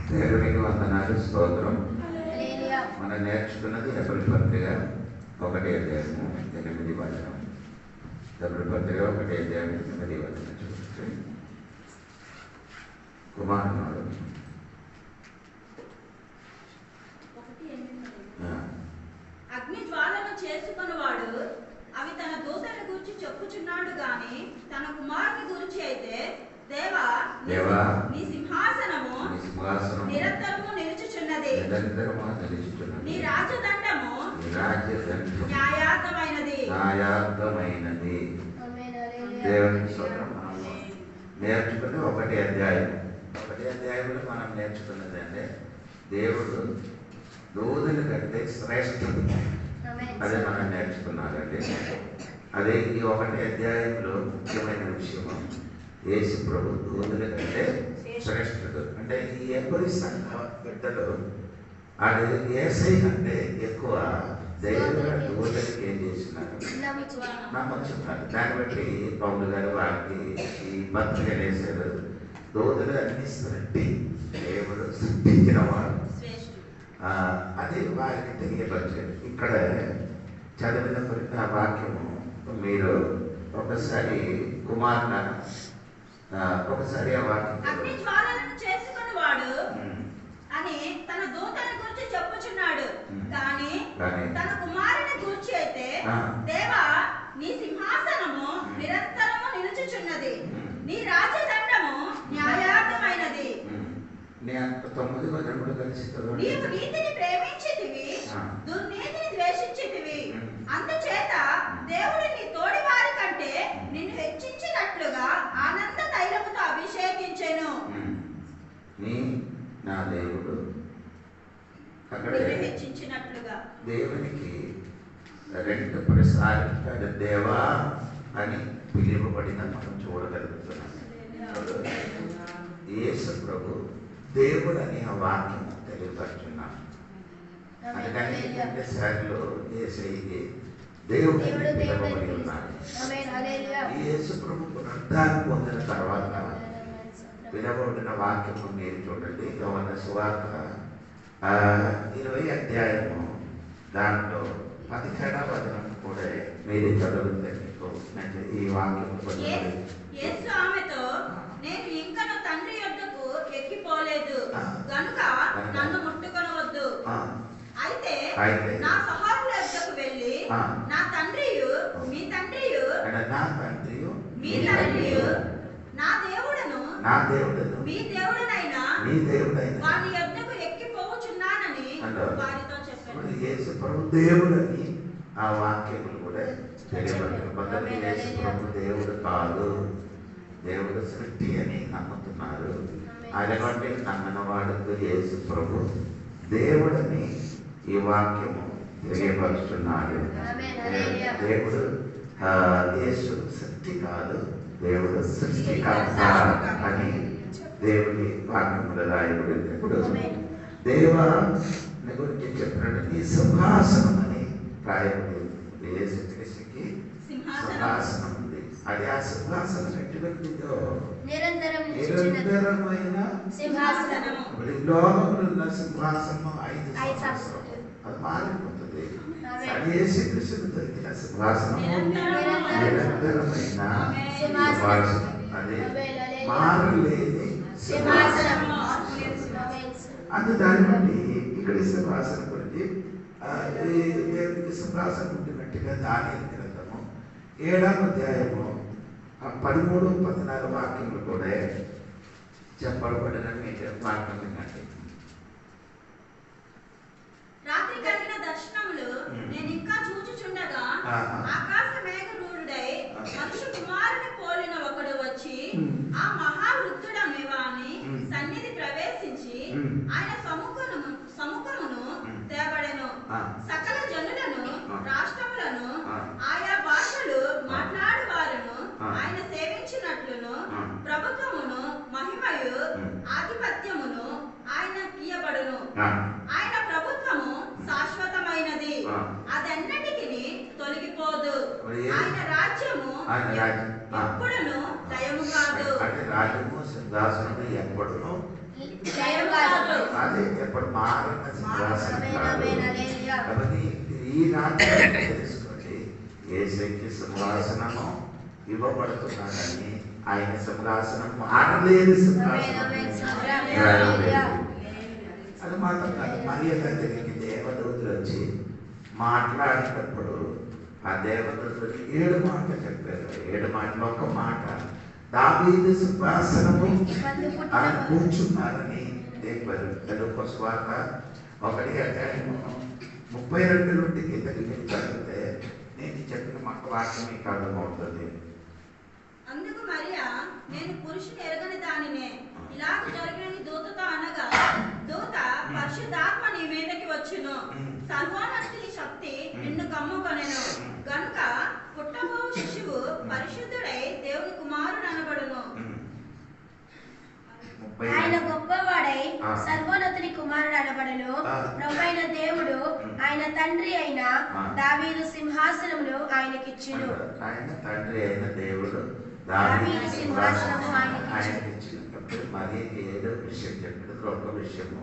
దేవునికి వందనాలు, స్తోత్రం. మనం నేర్చుకున్నది హెబ్రీ పత్రిక 1:8. హెబ్రీ పత్రిక 1:8 చూస్తే కుమారుడు అగ్ని జ్వాలను చేసుకున్నవాడు అవి తన దూతల గురించి చెప్పుచున్నాడు గాని తన కుమారుని గురించి అయితే దేవా నీ సింహాసనము నిరంతరము నిలుచుచున్నది, నీ రాజదండము న్యాయార్థమైనది. దేవునికి స్తోత్రం. నేర్చుకుని 1 అధ్యాయంలో మనం నేర్చుకున్నది అంటే దేవుడు దూతల కంటే శ్రేష్ఠుడు. అదే మనం నేర్చుకున్నారండి. అదే ఈ 1 అధ్యాయంలో ముఖ్యమైన విషయము, యేసు ప్రభు దూతల కంటే శ్రేష్ఠుడు. అంటే ఈ ఎవ్వరి సంఘ బిడ్డలు అది యేసై కంటే ఎక్కువ దేవుడు దూతలకి ఏం చేస్తున్నారు, నమ్మచున్నారు. దాన్ని బట్టి పౌలు గారు వారికి ఈ పత్రిక వేశారు. దూతలు అన్ని సృష్టి దేవుడు సృష్టించిన వాడు, అది వారికి తెలియపరిచారు. ఇక్కడ చదివిన వాక్యము మీరు ఒకసారి కుమార్తె ఒకసారి ఆ వాక్యం అగ్ని జ్వాలను చేసుకున్నవాడు అని తన దూతల గురించి చెప్పుచున్నాడు కానీ తన కుమారుని గురించి అయితే దేవా నీ సింహాసనము నిరంతరము నిలుచుచున్నది, నీ రాజదండము న్యాయార్థమైనది. 9 వచనములు కలిసి నీవు నీతిని ప్రేమించితివి, దుర్నీతిని ద్వేషించితివి, అందుచేత దేవుడు నీ తోడి వారి కంటే నిన్ను హెచ్చించినట్లుగా ఆనంద తైలముతో అభిషేకించెను. నా దేవుడు అక్కడ హెచ్చించినట్లుగా దేవునికి 2 ప్రసాదాలు దేవా అని పిలువబడిన మనం చూడగలుగుతున్నాం. యేసు ప్రభు దేవుడు అనే ఆ వాక్యం తెలియపరుచున్నాం. అందుకని 2 సార్లు యేసయ్యకి దేవుడు పిలువబడి ఉన్నారు. యేసు ప్రభు పునరుద్ధానం పొందిన తర్వాత పిలువబడిన వాక్యము మీరు చూడండి. యోహాను సువార్త 20 అధ్యాయము దాంట్లో 17వ వచనం కూడా మీరు చదువుతే మీకు ఈ వాక్యం యేసు ఆమెతో నేను ఇంకను తండ్రి యొద్దకు ఎక్కిపోలేదు గనుక నన్ను ముట్టుకొనవద్దు, అయితే నా సహోదరుల యొద్దకు వెళ్ళి నా తండ్రియు మీ తండ్రియు మీ తండ్రియు నా దేవుడను మీ దేవుడనైనా వారి యొద్దకు ఎక్కిపోవచ్చున్నానని వారితో చెప్పాను. యేసు ప్రభు దేవుడని ఆ వాక్యములు కూడా తెలియబడుతుంది. యేసు ప్రభు దేవుడు కాదు, దేవుడు సృష్టి అని నమ్ముతున్నారు. అటువంటి నమ్మిన వాడుకు యేసు ప్రభు దేవుడని ఈ వాక్యము తెలియపరుస్తున్నాడు. దేవుడు యేసు సృష్టి కాదు, దేవుడు సృష్టికర్త అని దేవుని వాక్యములు రాయబడింది. ఇప్పుడు దేవాన్ని గురించి చెప్పినట్టు నీ సింహాసనం అని రాయబడింది. యేసు క్రీస్తుకి సింహాసనం ఉంది. అది ఆ సింహాసనం ఎటువంటిదో నిరంతరమైన సింహాసనం. లోకంలో ఉన్న సింహాసనం 5 సంవత్సరాలు అది మారిపోతుంది. అది యేసు క్రీస్తుకు దొరికిన సింహాసనం నిరంతరమైన సింహాసనం, అది మారలేని సింహాసనం. అందు దాన్ని బట్టి ఇక్కడ సింహాసనం గురించి దేవునికి సింహాసనం ఉంటున్నట్టుగా దానియేలు గ్రంథము 7వ అధ్యాయము 13, 14 వాక్యములు కూడా చెప్పబడిన వాక్యం వినండి. రాత్రి కలిగిన దర్శనములు నేను ఇంకా చూచుచుండగా ఆకాశ మేఘరూఢుడై మనుష్య కుమారుని పోలిన ఒకడు వచ్చి ఆ మహావృద్ధుడనే వాని సన్నిధి ప్రవేశించి ఆయన సముఖమును తేబడెను. సకల జనులను రాష్ట్రములను ఆయా భాషలు మాట్లాడు వారును ఆయన సేవించినట్లును ప్రభుత్వమును మహిమయు ఆధిపత్యమును ఆయన కీయబడును. ఆయన ప్రభుత్వము శాశ్వతమైనది, అదెన్నటికి తొలగిపోదు. ఆయన రాజ్యము ఎప్పుడును లయము కాదు. రాజ్యము సింహాసనము ఎప్పుడును లయము కాదు. అదే ఎప్పుడు మారన్న సింహాసనం కాదు. కాబట్టి ఈ రాజ్యం తెలుసుకోండి, యేసుకి సింహాసనము ఇవ్వబడుతున్నాడని. ఆయన సింహాసనం మారలేదు, సింహాసనం అది మాత్రం కాదు. మరియ దగ్గరికి దేవదూతలు వచ్చి మాట్లాడేటప్పుడు ఆ దేవదూతలు 7 మాటలు చెప్పారు. 7 మాటలు ఒక మాట దావీదు సింహాసనము ఆయన కూర్చున్నారని చెప్పారు. తెలుగు స్వార్థ 1:32 నుండి కిందకి చదివితే నేను చెప్పిన మాకు వాక్యం మీకు అర్థమవుతుంది. అందుకు మరియా, నేను పురుషుని ఎరగని దానినే, ఇలాగ జరిగినని దూతతో అనగా, దూత పరిశుద్ధాత్మ నీ మీదకి వచ్చును, సర్వోన్నతుని శక్తి నిన్ను కమ్ముకొనెను, గనుక పుట్టబో శిశువు పరిశుద్ధుడై దేవుని కుమారుడు అనబడును. ఆయన గొప్పవాడై సర్వోన్నతుని కుమారుడు అనబడును. ప్రభువైన దేవుడు ఆయన తండ్రి అయిన దావీదు సింహాసనమును ఆయనకిచ్చును. ఆయన తండ్రి అయిన దేవుడు దావీదు సింహాసనము ఆయనకిచ్చును. మరి ఏదో విషయం చెప్పాడు. ఒక విషయము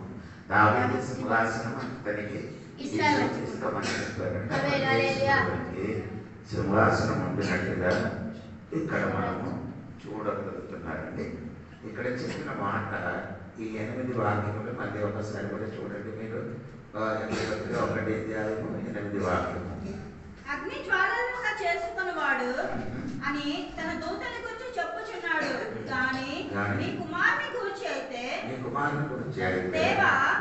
దావీదు సింహాసనం అతనికి ఇస్తామని చెప్పారంటే సింహాసనం ఉండినట్టుగా ఇక్కడ మనము చూడగలుగుతున్నారండి. ఇక్కడ చెప్పిన మాట ఈ 8 వాక్యములు మళ్ళీ ఒకసారి కూడా చూడండి మీరు. 1 అధ్యాయము 8 వాక్యము. అగ్ని జ్వాలలుగా చేసుకున్నవాడు అని తన దూతని గురించి చెప్పుచున్నాడు, కానీ నీ కుమారుని గురించి అయితే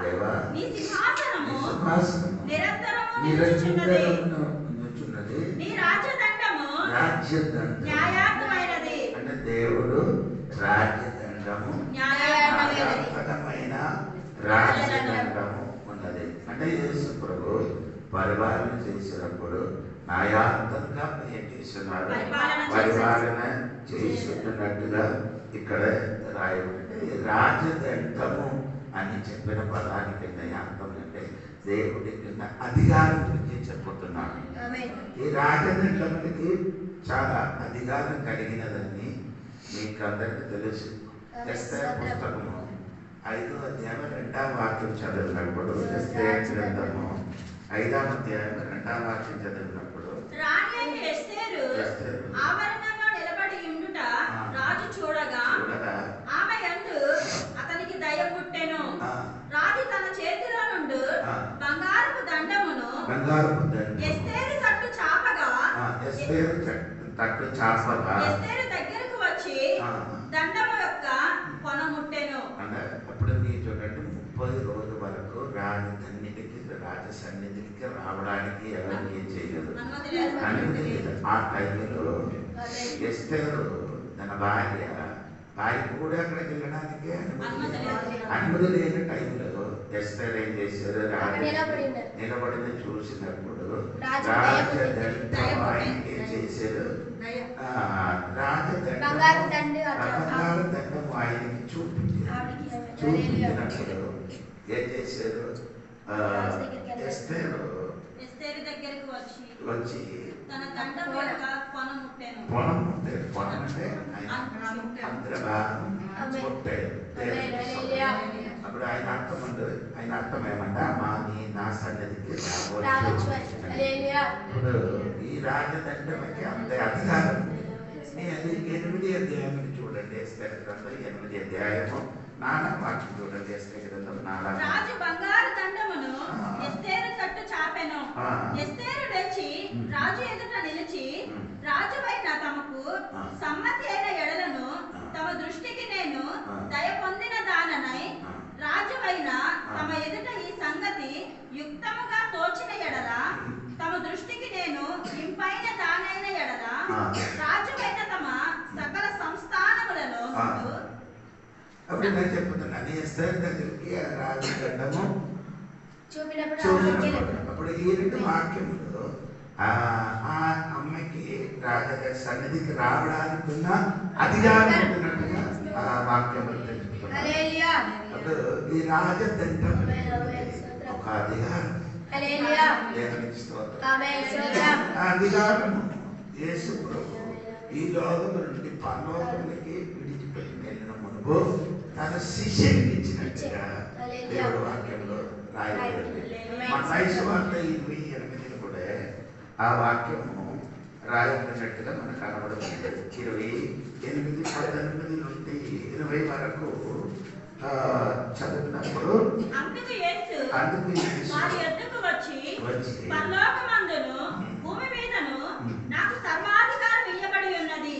దేవా నీ సింహాసనము నిరంతరము నిలుచుచున్నది, నీ రాజ్యదండము న్యాయార్థమైనది. అంటే దేవుడు రాజ్యదండము న్యాయార్థమైన రాజ్యదండము ఉన్నది. అంటే యేసు ప్రభు పరిపాలన చేసినప్పుడు న్యాయార్థంగా ఏం చేస్తున్నారు, పరిపాలన చేస్తున్నట్టుగా ఇక్కడ రాయబడి రాజదండము అని చెప్పిన పదానికి అర్థం అంటే దేవుడి కింద అధికారం గురించి చెప్పుతున్నాను. ఈ రాజదండములకి చాలా అధికారం కలిగినదని మీకు అందరికీ తెలుసు. ఎస్తేరు పుస్తకము 5వ అధ్యాయం 2వ వాక్యం చదివినప్పుడు, ఎస్తేరు గ్రంథము 5వ అధ్యాయం 2వ వాక్యం చదివినప్పుడు, రాణి అయిన ఎస్తేరు ఆవరణంలో నిలబడి ఉండుట రాజు చూడగా ఆమె యందు అతనికి దయ పుట్టెను. రాజు తన చేతిలో నుండి బంగారపు దండమును ఎస్తేరు తట్టు చాపగా ఎస్తేరు దగ్గరకు వచ్చి దండము యొక్క కొన ముట్టెను. అప్పుడు మీరు చూడండి, 30 రోజుల వరకు రాజధానికి రాజ సన్నిధికి రావడానికి ఎవరు ఏం చేయలేదు, అనుమతి లేదు. ఆ టైంలో ఎస్తేరు తన భార్యకు కూడా అక్కడికి వెళ్ళడానికి అనుమతి లేని టైంలో ఎస్తేరు ఏం చేశారు, నిలబడింది చూసినప్పుడు ఆయనకి ఏం చేశారు, రాజదండం ఆయనకి చూపించినప్పుడు ఏం చేశారు, ఎస్తేరు దగ్గరకు వచ్చి తన దండం యొక్క కొన ముట్టెను. కొన అంటే అంతర్భాగం ముట్టాడు. అప్పుడు ఆయన అర్థం ఉంటుంది. ఆయన అర్థం ఏమంటే నా సన్నిధికి రావచ్చు. ఇప్పుడు ఈ రాజదండమకి అంత అధికారం. 8వ అధ్యాయం చూడండి, ఎస్తేరు గ్రంథం 8వ అధ్యాయము 4వ వాక్యం చూడండి. ఎస్తేరు గ్రంథం 4వ. రాజు బంగారు దండమును ఎస్తేరు తట్టు చాపెను. ఎస్తేరు లేచి రాజు ఎదుట నిలిచి, రాజువైన తమకు సమ్మతి అయిన ఎడలను తమ దృష్టికి నేను దయ పొందిన దాననై, రాజువైన తమ ఎదుట ఈ సంగతి యుక్తముగా తోచిన ఎడల, తమ దృష్టికి నేను ఇంపైన దానైన ఎడల, రాజువైన తమ సకల సంస్థానములను అప్పుడు నేను చెప్తున్నాను, ఎస్తేరు దగ్గరికి రాజదండము చూపినప్పుడు అప్పుడు ఈ 2 వాక్యములు ఆ అమ్మాయికి రాజగారి సన్నిధికి రావడానికి ఉన్న అధికారం ఉన్నట్టుగా ఆ వాక్యములు తెలుసుకున్నాను. అప్పుడు ఈ రాజదండం ఒక అధికారం, అధికారము యేసు ప్రభు ఈ లోకము నుండి పరలోకములకి విడిచిపెట్టి వెళ్ళిన మునుపు తన శిష్యునికి ఇచ్చినట్టుగా దేవుడు రాయబడింది. మత్తయి సువార్త 28 కూడా ఆ వాక్యము రాయబడినట్టుగా మనకు కనబడుతుంది. 28:18 నుండి 20 వరకు చదివినప్పుడు అందుకు యేసు వారి యొద్దకు వచ్చి పరలోకమందును భూమి మీదను నాకు సర్వాధికారం ఇయ్యబడి ఉన్నది.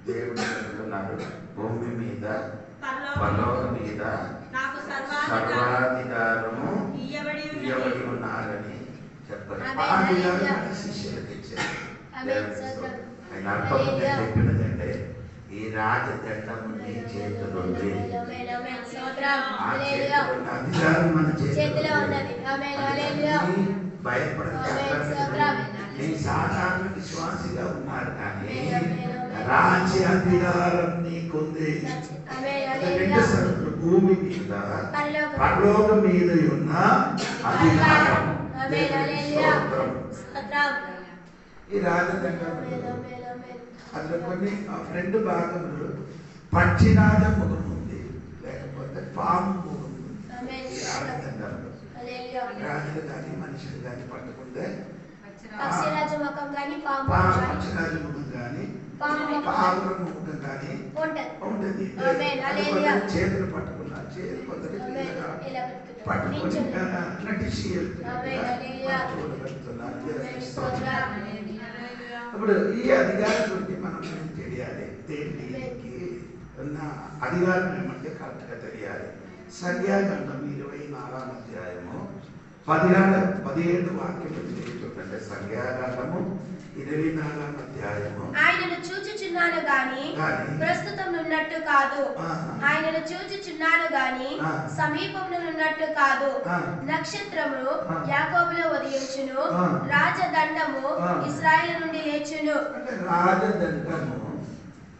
దేవుడు చెప్తున్నాడు, భూమి మీద పరలోకం మీద నాకు సర్వాధికారము ఇయ్యబడి ఉన్నారని చెప్పారు. శిష్యులకు ఇచ్చారు. ఆయన అర్థం చెప్పినదంటే, ఈ రాజదండము నీ చేతులు అధికారం మన చేతిలో ఉన్నది. నీ సాధారణ విశ్వాసిగా ఉన్నారు, కానీ రాజ్య అధికారం నీకుంది. భూమి మీద పరలోకం మీద ఉన్న అధికారం. ఈ రాజదండం అందులో కొన్ని 2 భాగములు, పక్షిరాజ ముఖం ఉంది, లేకపోతే పాము ముఖం ఉంది. ఈ రాజదండంలో రాజులు కానీ మనుషులు కానీ పట్టుకుంటే పక్షిరాజ ముఖం కానీ పక్షిరాజ ముఖం కానీ పావుల ముఖం కానీ ఉంటుంది. చేతులు పట్టుకున్నారు, చేతులు కొందరు పట్టుకొని నటిసి ఇప్పుడు ఈ అధికారం గురించి మనం ఏం తెలియాలి? దేనికి ఉన్న అధికారం ఏమంటే కరెక్ట్గా తెలియాలి. సంఖ్యాకాండం 24వ అధ్యాయము 17 వాక్యం చూడండి. సంఖ్యాకాండము 24వ అధ్యాయము. ఆయనను చూచుచున్నాను గాని ప్రస్తుతం ఉన్నట్టు కాదు, ఆయనను చూచుచున్నాను గాని సమీపంలో ఉన్నట్టు కాదు. నక్షత్రము యాకోబులో ఉదయించును, రాజదండము ఇశ్రాయేలు నుండి లేచును. రాజదండము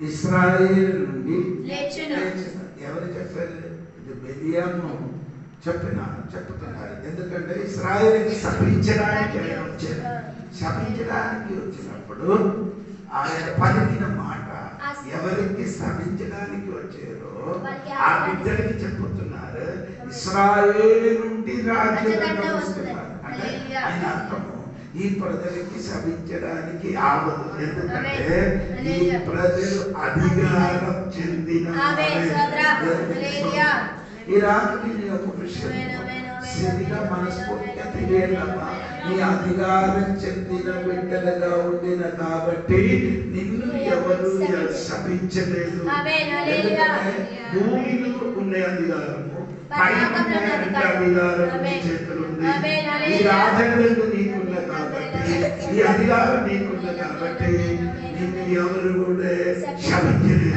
ఇశ్రాయేలు నుండి లేచును. ఎవరు చెప్పారు? ఇది బెలియాము చెప్తున్నారు. ఎందుకంటే ఇశ్రాయేలుని శపించడానికి ఆయన వచ్చారు. శపించడానికి వచ్చినప్పుడు ఆయన పలికిన మాట ఎవరికి శపించడానికి వచ్చారో ఆ బిడ్డలకి చెప్పుతున్నారు, ఇశ్రాయేలు నుండి రాజ్యదండం వస్తున్నారు. అంటే ఆయన అర్థము, ఈ ప్రజలకి శపించడానికి ఆవదు. ఎందుకంటే ఈ ప్రజలు అధికారం చెందిన ఈ రాత్రి ఒక విషయం శరీర మనస్ఫూర్తిగా తెలియదమ్మా. నీ అధికారం చెందిన బిడ్డలుగా ఉండిన కాబట్టి నిన్ను ఎవరు శపించలేదు. ఎందుకంటే భూమిలో ఉండే అధికారము, పైన అధికారం నీ చేతులు ఉంది. ఈ రాజంలో నీకున్న కాబట్టి, ఈ అధికారం నీకున్న కాబట్టి నిన్ను ఎవరు కూడా శపించలేదు.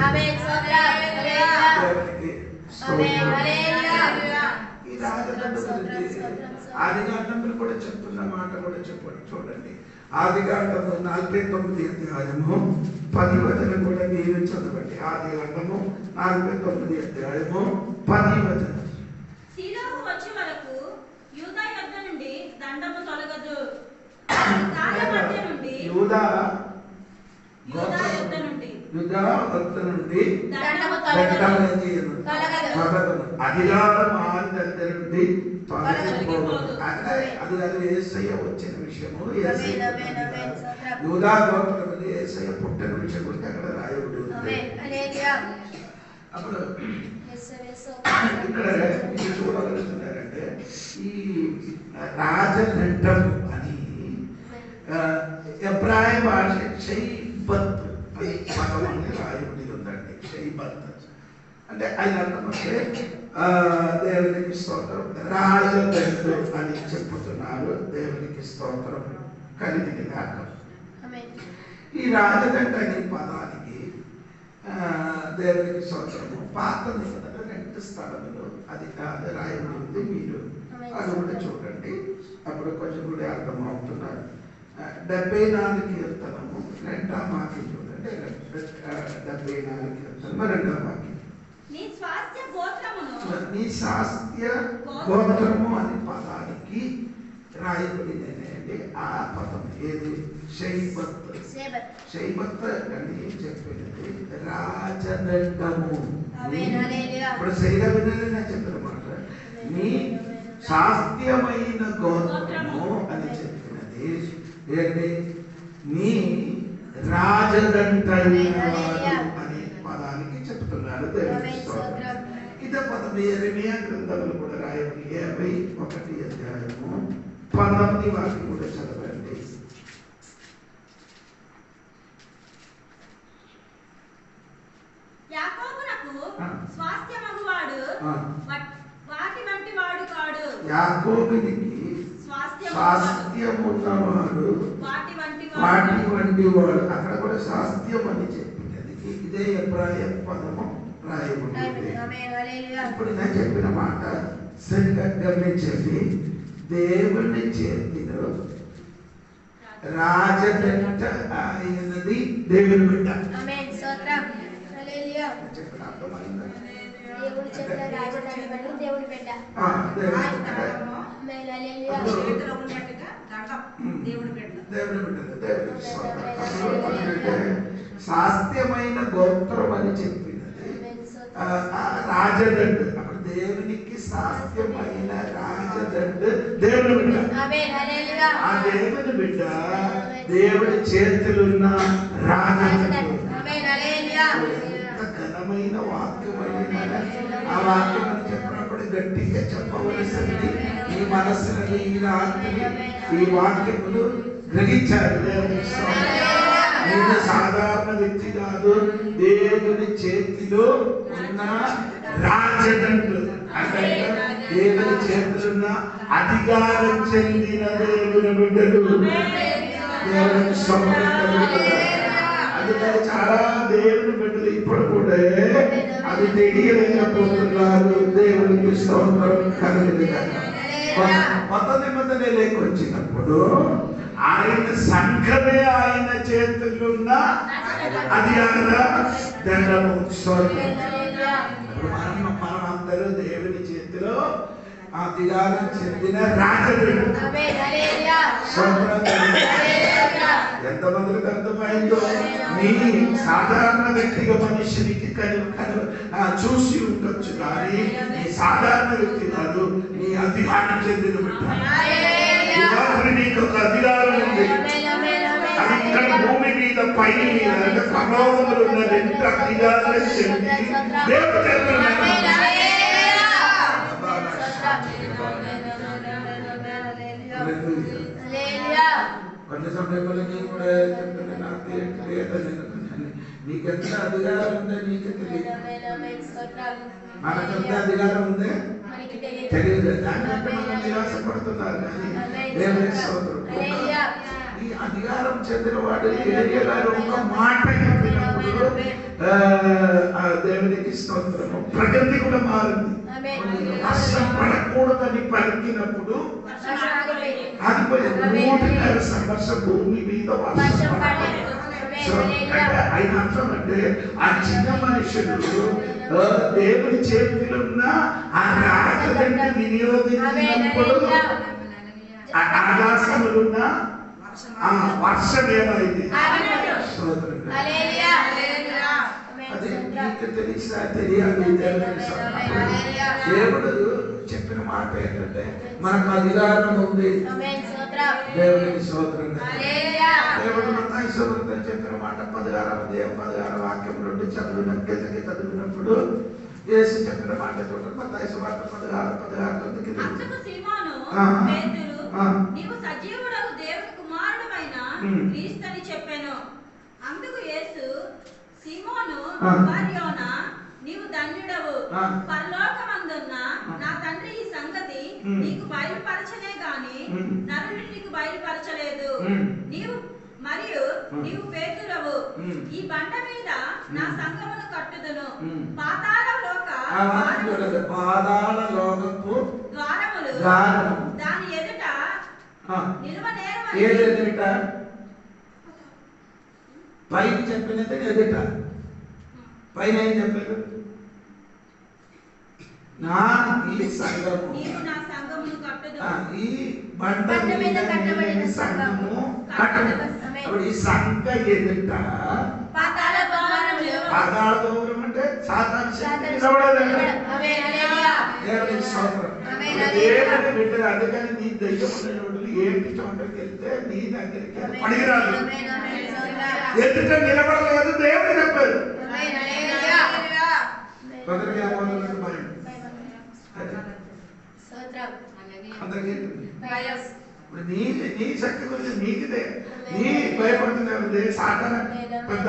ఈ రాజదండ గురించి ఆదికాండంలో కూడా చెప్తున్న మాట కూడా చెప్పండి. చూడండి, ఆదికాండము 49వ అధ్యాయము 10 వచనం కూడా మీరు చదవండి. ఆదికాండము 49వ అధ్యాయము 10 వచనం. శిలోహు వచ్చే వరకు యూదా యొద్ద నుండి దండము తొలగదు. యూదా యొద్ద నుండి అధికారం నుండి అది యేసయ్య వచ్చిన విషయము. యూదా గోత్రం యేసయ్య పుట్టిన విషయం గురించి అక్కడ రాయబడి ఉంది. అప్పుడు ఇక్కడ చూడగలుగుతున్నారంటే ఈ రాజదండం అని ఎబ్రాయ భాష షైబత్ అని పదం అని రాయబడి ఉందండి. షైబత్ అంటే ఆయన అర్థం అంటే దేవునికి స్తోత్రం, రాజదండం అని చెప్పుతున్నారు. దేవునికి స్తోత్రం కలిగిన అర్థం. ఈ రాజదండ అనే పదానికి దేవునికి స్తోత్రము పాత నిబంధన 2 స్థలములు అది రాయబడి ఉంది. మీరు అది కూడా చూడండి, అప్పుడు కొంచెం కూడా అర్థం అవుతున్నారు. 74 కీర్తనము 2వ వాక్యం చూడండి. 74 కీర్తనము 2వ వాక్యం. నీ స్వాస్థ్య గోత్రము అనే పదానికి రాయబడింది అండి. ఆ పదం ఏది? షైబత్. షైబత్ అని చెప్పినది రాజదండము. ఇప్పుడు సరిగా వినాలి నేను చెప్పిన మాట. నీ శాస్త్యమైన గోత్రము అని చెప్పినది ఏంటి? నీ రాజదంటైన అనే పదానికి చెప్తున్నాడు దేవుని స్తోత్రం. ఇదే పదం యెరెమీయా గ్రంథంలో కూడా రాయబడి 51 అధ్యాయము 19 వాక్యం కూడా చదవండి. యాకోబునకు స్వాస్థ్యమగువాడు వాటి వంటి వాడు కాడు. యాకోబునికి స్వాస్థ్యమున్నవాడు వాటి వంటి వాడు. అక్కడ కూడా స్వాస్థ్యం అని చెప్పినది ఇదే ఎబ్రాయ పదము రాయబడింది. ఇప్పుడు నేను చెప్పిన మాట సరిగ్గా గమనించండి. దేవుని చేతిలో రాజదంట అయినది దేవుని బిడ్డ. చెప్పిన అర్థమైందా? దేవుని చేతిలో రాజదండ దేవుని బిడ్డ. శాస్త్యమైన గోత్రం అని చెప్పినది రాజదండు. అప్పుడు దేవునికి శాస్త్యమైన రాజదండు దేవుని బిడ్డ. ఆ దేవుని బిడ్డ దేవుని చేతులున్న రాజదండు. ఎంత ఘనమైన వాక్యమైన ఆ వాక్యం అని చెప్పినప్పుడు గట్టిగా చెప్పవలసింది ఈ మనసులని ఈ రాత్రి ఈ వాక్యములు గ్రహించారు. నేను సాధారణ వ్యక్తి కాదు, దేవుని చేతిలో ఉన్న రాజదండ్రులు అంటే దేవుని చేతులున్న అధికారం చెందిన దేవుని బిడ్డలు. దేవుని అందుకని చాలా దేవుని బిడ్డలు ఇప్పుడు కూడా అది తెలియలేకపోతున్నారు. దేవునికి స్తోత్రం కలుగుతుంది. కొత్త నిబంధనలోకి వచ్చినప్పుడు ఆయన సంఘమే ఆయన చేతుల్లో ఉన్న అధికార దండము. మనం అందరూ దేవుని చేతిలో అధికారం చెందిన రాజదండు. ఎంతమందికి అర్థమైందో? నీ సాధారణ వ్యక్తిగా మనిషినికి చూసి ఉండొచ్చు, కానీ నీ సాధారణ వ్యక్తి కాదు, నీ అధికారం చెందిన బిడ్డ. నీకు ఒక అధికారం ఉంది. అది ఇక్కడ భూమి మీద పైన మీద అంటే ప్రభావములు ఉన్న రెండు అధికారాలు చెంది దేవుడు కొన్ని సమయంలో నేను కూడా చెప్తున్నా, నాకు నీకెంత అధికారం ఉందో నీకు తెలియదు. మనకెంత అధికారం ఉందే తెలియదు. దానికంటే మనం నిరాశపడుతున్నారు. కానీ ఈ అధికారం చెందిన వాడు ఏరియాలో ఒక మాట చెప్పినప్పుడు దేవునికి స్తోత్రము. ప్రగతి కూడా మారింది. వర్షం పడకూడదని పలికినప్పుడు ఆగిపోయింది. 3 సంవత్సరం భూమి మీద వర్షం పడలేదు. ఆయన అర్థం అంటే ఆ చిన్న మనుషులు దేవుని చేతిలో ఉన్న ఆ రాజదండ వినియోగించినప్పుడు ఆకాశములున్న వర్షం ఏమైంది? అది నీకు తెలిసా తెలియాలి. దేవుడు చెప్పిన మాట ఏంటంటే మనకు అధికారం ఉంది. దేవునికి స్తోత్రం. దేవుడు మత్తయి సువార్త చెప్పిన మాట 16 వాక్యం నుండి చదివినప్పుడు యేసు చెప్పిన మాట చూడండి. మత్తయి సువార్త 16:9. అందుకు సీమోను పేతురు, నీవు సజీవుడగు దేవుని కుమారుడైన క్రీస్తుని చెప్పెను. అందుకు యేసు, సీమోను బర్యోనా, నీవు ధన్యుడవు. పరలోకమందున్న నా తండ్రి ఈ సంగతి నీకు బయలుపరచనే గాని నరులు నీకు బయలుపరచలేదు. నీవు పేతురవు. ఈ బండ మీద నా సంఘమును కట్టుదును. పాతాళ లోకపు ద్వారములు దాని ఎదుట నిలువనేరవని. పైకి చెప్పినది ఎదుట, పైన ఏం చెప్పారు? ఈ బండ మీద కట్టబడిన సంఘము కట్టబడి. ఈ సంఘ ఎదుట పాతాళ ద్వారం అంటే సాతాను శక్తి నిలబడలేదు. దేవునికి స్తోత్రం. దేవుని బిడ్డలు అందుకని నీ దయ్యం ఉన్నవాళ్ళు ఏంటి చోటకి వెళ్తే నీ దగ్గరికి పనికిరాదు. ఎదుట నిలబడలేదు దేవుడు చెప్పారు. కొందరికి ఏమవుతుందంటే భయం, అందరికీ ఇప్పుడు నీ శక్తి గురించి నీకుదే. నీ భయపడుతుంది సాతాన పెద్ద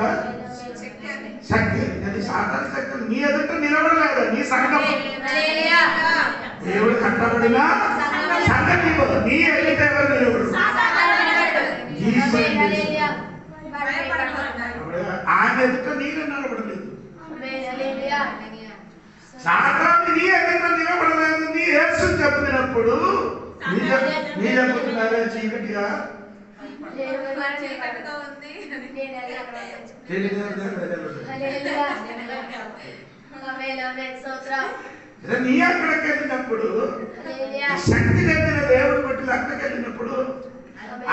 శక్తి. అది సాతాన శక్తి నీ ఎదుట నిలబడలేదు. నీ సంఘం దేవుడు కట్టబడిన సంగతి నీ ఎదుట ఎవరు నిలబడు. ఆయన ఎదుట నీరు నిలబడలేదు. సాతాను నీ ఎదుట నిలబడలేదు. నీ యేసు చెప్పినప్పుడు నీ చెప్తున్నారా చీకటిగా నీ అక్కడికి వెళ్ళినప్పుడు శక్తి కలిగిన దేవుడు బట్టి అక్కడికి వెళ్ళినప్పుడు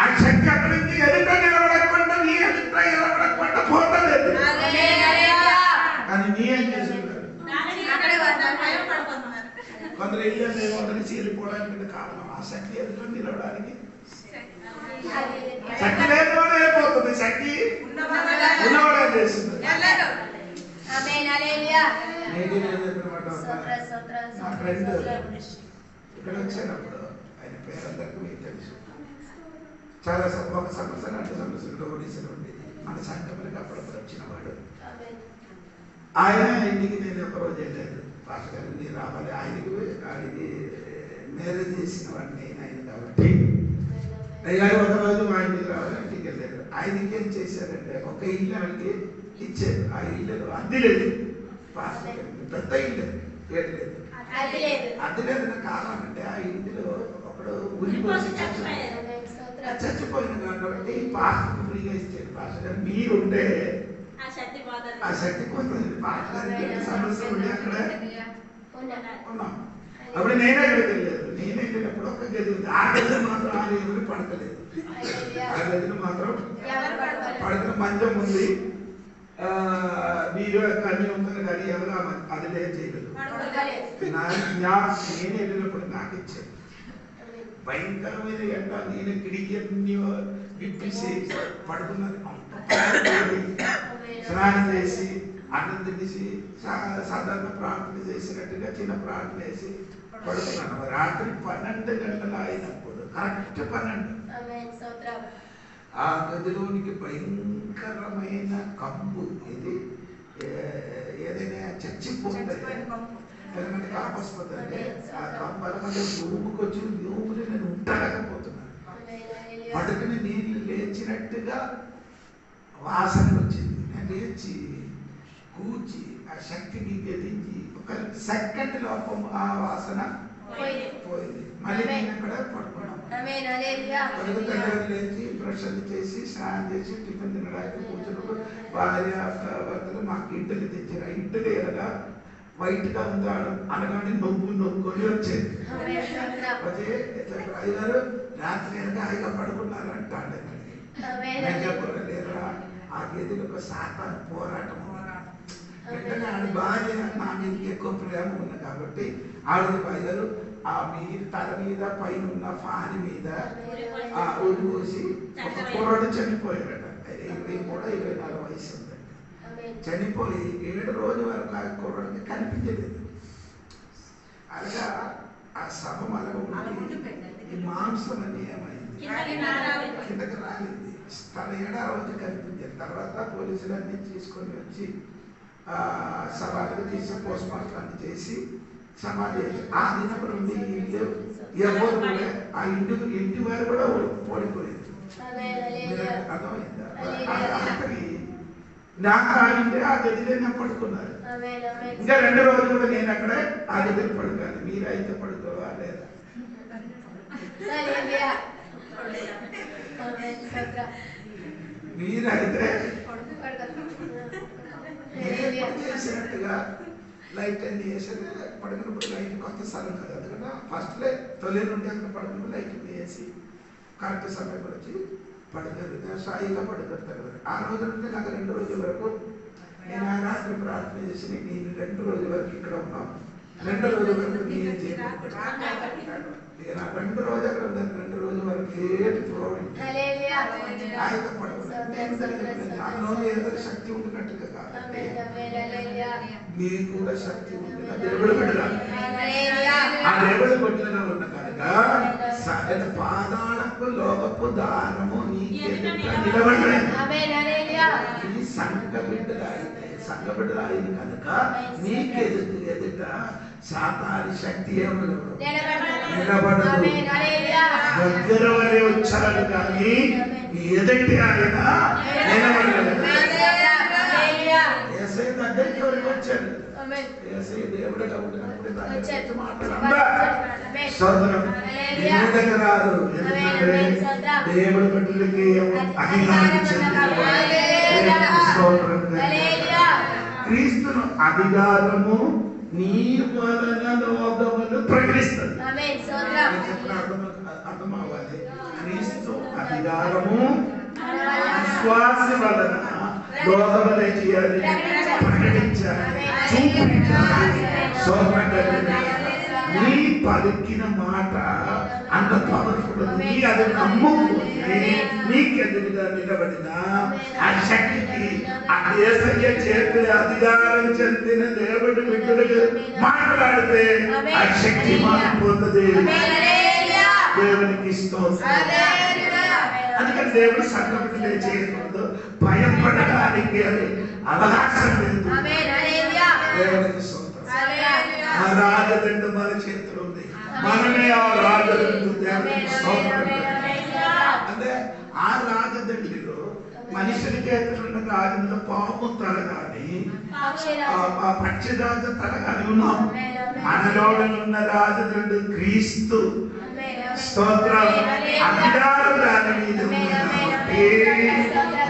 ఆ శక్తి అక్కడి నుంచి ఎదుట నిలబడకుండా నీ ఎదుట నిలబడకుండా పోతలేదు. కానీ నీ ఏం చేస్తున్నారు? కొందరు ఇల్లు ఏమవుతుంది చీలిపోవడానికి కారణం ఆ శక్తి ఎదుట నిలవడానికి. శక్తి లేదు అని అయిపోతుంది, శక్తి ఉన్నవాడే చేస్తుంది. నా ఫ్రెండ్ ఇక్కడ వచ్చినప్పుడు ఆయన పేరు అందరికీ మీకు తెలుసు. చాలా ఒక సంవత్సరం 2 సంవత్సరాలు ఒడిశాలో ఉండేది. మన సంఘంలోకి అప్పుడప్పుడు వచ్చినవాడు. ఆయన ఇంటికి నేను ఒకరోజు వెళ్ళలేదు. పాస్టర్ గారు మీరు రావాలి, ఆయనకి మ్యారేజ్ చేసిన వాడిని నేను ఆయన కాబట్టి అయ్యారు. ఒకరోజు మా ఇంటికి రావాలి, ఇంటికి వెళ్ళారు. ఆయనకి ఏం చేశారంటే ఒక ఇల్లు ఆయనకి ఇచ్చారు. ఆ ఇల్లు అద్దె లేదు. పాస్టర్ పెద్ద ఇల్లు లేదు, అద్దె లేదన్న కారణం అంటే ఆ ఇంటిలో ఒకడు ఉరిపోసి చచ్చిపోయిన కాబట్టి పాస్టర్ ఫ్రీగా ఇచ్చారు. పాస్టర్ గారు మీరుంటే ఆ శక్తి పోతుంది. పాస్టర్ గారికి సమస్య ఉండే అక్కడ ఉన్నాం. అప్పుడు నేనే అక్కడికి వెళ్ళలేదు. నేనే వెళ్ళినప్పుడు ఒక గది ఉంది. ఆ గదిలో మాత్రం 6 ఎదురు పడతలేదు. ఆ గదిలో మాత్రం పడుతున్న మంచం ఉంది. మీరు అన్ని ఉంటుంది కానీ ఎవరు అది లేదు చేయలేదు. నేను వెళ్ళినప్పుడు నాకు ఇచ్చారు. భయంకరమైన ఎండ. నేను కిడికి విప్పేసి పడుకున్నది. స్నానం చేసి అన్నం తినేసి సాధారణ ప్రార్థన చేసినట్టుగా చిన్న ప్రార్థన చేసి పడుకున్నాను. రాత్రి 12 గంటలు అయినప్పుడు కరెక్ట్ 12 ఆ గదిలోనికి భయంకరమైన కంపు. ఇది ఏదైనా చచ్చిపోతుంది ఎలాంటి కాపస్పతి అంటే ఆ కంపు అలాగే రూముకి వచ్చి రూములు నేను ఉండలేకపోతున్నాను. పడుకుని నేను లేచినట్టుగా వాసన వచ్చింది. నేను లేచి కూర్చి ఆ శక్తిని గెలిచి ఒక సెకండ్ లోపం ఆ వాసన పోయింది. మళ్ళీ నేను అక్కడ పడుకున్నాను. లేచి బ్రష్ చేసి స్నానం చేసి టిఫిన్ తినడానికి కూర్చున్నప్పుడు భార్య భర్తలు మాకు ఇంటిని తెచ్చారు. ఆ ఇంటిని ఎలాగా వైట్ గా ఉందాడు అనగానే నొక్కుని వచ్చేది. అయ్యారు రాత్రి ఎనక హాయిగా పడుకున్నారు అంటాడు. లేరా ఆ గదిలో ఒక సాతాను పోరాటం. వెంటనే ఆవిడ భార్య నా మీదకి ఎక్కువ ప్రేమ ఉంది కాబట్టి ఆవిడ పైగారు ఆ మీరు తల మీద పైన ఉన్న ఫ్యాన్ మీద ఆ ఊరి పోసి ఒక కుర్రాడు చనిపోయాడట. 23-24 వయసు ఉంది. చనిపోయి 7 రోజుల వరకు ఆ కుర్రాడికి కనిపించలేదు. అలాగా ఆ శవం అలాగే ఈ మాంసం అని ఏమైంది కిందకి రాలింది. తన 7వ రోజు కనిపించింది. తర్వాత పోలీసులు అన్ని తీసుకొని వచ్చి సవాళ్ళకి తీసి పోస్ట్ మార్టం అన్ని చేసి సమాధి. ఆ దినపు నుండి ఇల్లు ఎవరు కూడా ఆ ఇంటి వారు కూడా ఓడిపోయింది. అర్థమైందా? నాకు ఆ ఇంటి ఆ గదిలో పడుకున్నారు. ఇంకా 2 రోజులు కూడా నేను అక్కడ ఆ గదిలో పడుకోవాలి. మీరైతే పడుకోవా లేదా? మీరైతే చేసినట్టుగా లైట్ అన్ని వేసేది పడుకున్నప్పుడు లైట్ కొత్త స్థలం కదా. అందుకని ఫస్ట్లో తొలి నుండి అక్కడ పడుకున్నప్పుడు లైట్ వేసి కరెక్ట్ సమయం వచ్చి పడుతుంది. సాయిగా పడుకుంటారు. ఆ రోజు నుండి నాకు 2 రోజుల వరకు నేను ఆ రాత్రి ప్రార్థన చేసి నేను 2 రోజుల వరకు ఇక్కడ ఉన్నాను. 2 రోజుల వరకు నేను నేను 2 రోజులు అక్కడ ఉన్నాను. 2 రోజుల వరకు ఏది నాలో ఏదో శక్తి ఉంటున్నట్టుగా కాబట్టి మీకు కూడా శక్తి ఉంటుంది. ఆ దేవుడు బిడ్డలుగా ఉన్న కనుక పాదాలకు లోకపు దానము నీకు నిలబడలేదు. ఈ సంఘ బిడ్డలైంది కనుక నీకు ఎదుట సాతాని శక్తి ఏమను నిలబడదు. దగ్గర వరే వచ్చాడు కానీ ఎదుటి ఆయన నిలబడలేదు. యేసయ్య దగ్గరికి ఎవరికి వచ్చాడు? యేసయ్య దేవుడిగా ఉన్నప్పుడు రాదు. దేవుడి బిడ్డలకి అధికారం క్రీస్తును అధికారము నీ వలన లోకమును ప్రకటిస్తుంది. అర్థం అవ్వాలి. క్రీస్తు అధికారము విశ్వాసి వలన లోకములే చేయాలి, ప్రకటించాలి, చూపించాలి. నీ పలికిన మాట అంత పవర్ఫుల్. నీ అది నమ్ముకుని నీకెదురుగా నిలబడిన ఆ శక్తికి ఆ యేసయ్య చేతుల అధికారం చెందిన దేవుడి బిడ్డలుగా మాట్లాడితే ఆ శక్తి మారిపోతుంది. దేవునికి ఇష్టం. అందుకని దేవుడు సంఘటన చేయకూడదు, భయపడడానికి అది అవకాశం లేదు. దేవునికి ఆ రాజదండు మన చేతులు ఉంది. మనమే ఆ రాజదండు. దేవునికి అంటే ఆ రాజదండిలో మనుషుల చేతులున్న రాజులో పాము తల కానీ ఆ పక్షిరాజు తల కానీ ఉన్నాం. మనలోనున్న రాజదండు క్రీస్తు. స్తోత్రం. అధికారం దాని మీద ఉంది కాబట్టి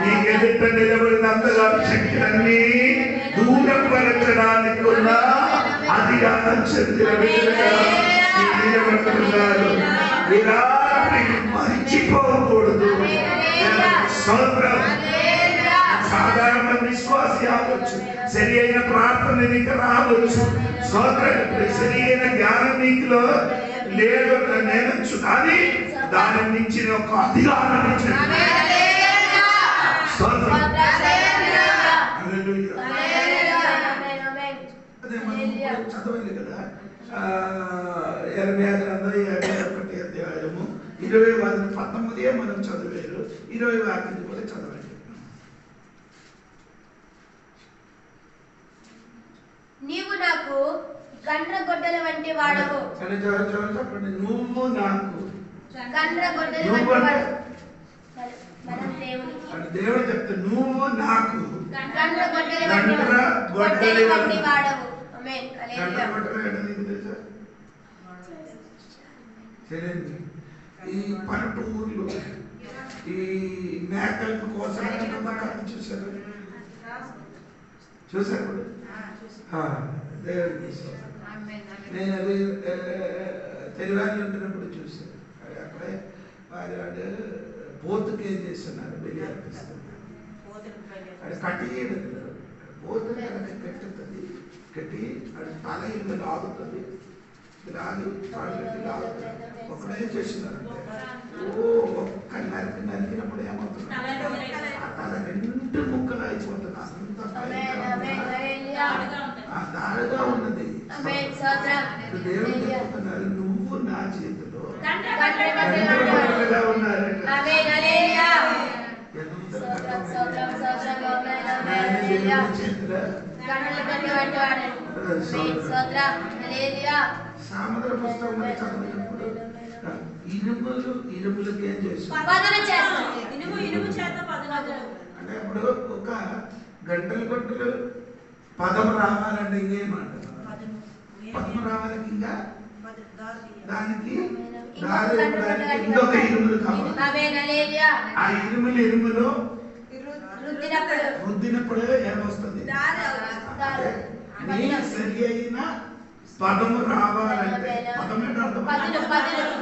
నీకు ఎదుట నిలబడినంతగా శక్తులన్నీ దూరపరచడానికి ఉన్న అధికారం చెందిన బిడ్డలుగా నిలబడుతున్నారు. మరిచిపోకూడదు. సాధారణ విశ్వాసి అవ్వచ్చు, సరి అయిన ప్రార్థన నీకు రావచ్చు, సరి అయిన జ్ఞానం నీకులో లేదు నేనొచ్చు, కానీ దాని నుంచి ఒక అధికారం చదవాలి కదా. 80 గ్రంథం 21 అధ్యాయము 20-19 మనం చదివారు. 20 వాక్యం కూడా చదవండి. నీవు నాకు గండ్రగొడ్డల వంటి వాడవు. చెప్పండి. నువ్వు నాకు గండ్రగొడ్డల వంటి వాడవు. దేవుడు చెప్తే నువ్వు నాకు గండ్రగొడ్డల వంటి వాడవు. ఈ పల్లెటూరులో ఈ మేకల కోసం చూసారు చూసారు దేవుడికి నేను అది తెలివాళ్ళు ఉంటున్నప్పుడు చూశాను. అక్కడే వాడు పోతుకి ఏం చేస్తున్నారు, బలి అర్పిస్తున్నారు. అది కట్టి పోతు కనుక కట్టుతుంది, కట్టి అది తల ఇల్లు లాగుతుంది, లాగి కట్టి లాగుతుంది. ఒకడే చేస్తున్నారంటే ఒక్క నరికినప్పుడు ఏమవుతుంది, ఆ తల 2 ముక్కలు అయిపోతుంది. అంత దారుగా ఉన్నది. దేవుడు చెప్తున్నారు నువ్వు నా చేతిలో ఉన్నారంట. సామర్థ్య పుస్తకం చదివినప్పుడు ఇనుములకి ఏం చేస్తారు అంటే ఇప్పుడు ఒక గంటలు పదం రావాలంటే ఇంకేమంటారు, పదం రావాలంటే ఇంకా దానికి దారి ఇంకొక ఇనుములు కావాలి. ఆ ఇనుములో రుద్దినప్పుడు ఏమొస్తుంది, నీ సరి అయిన పదము రావాలంటే,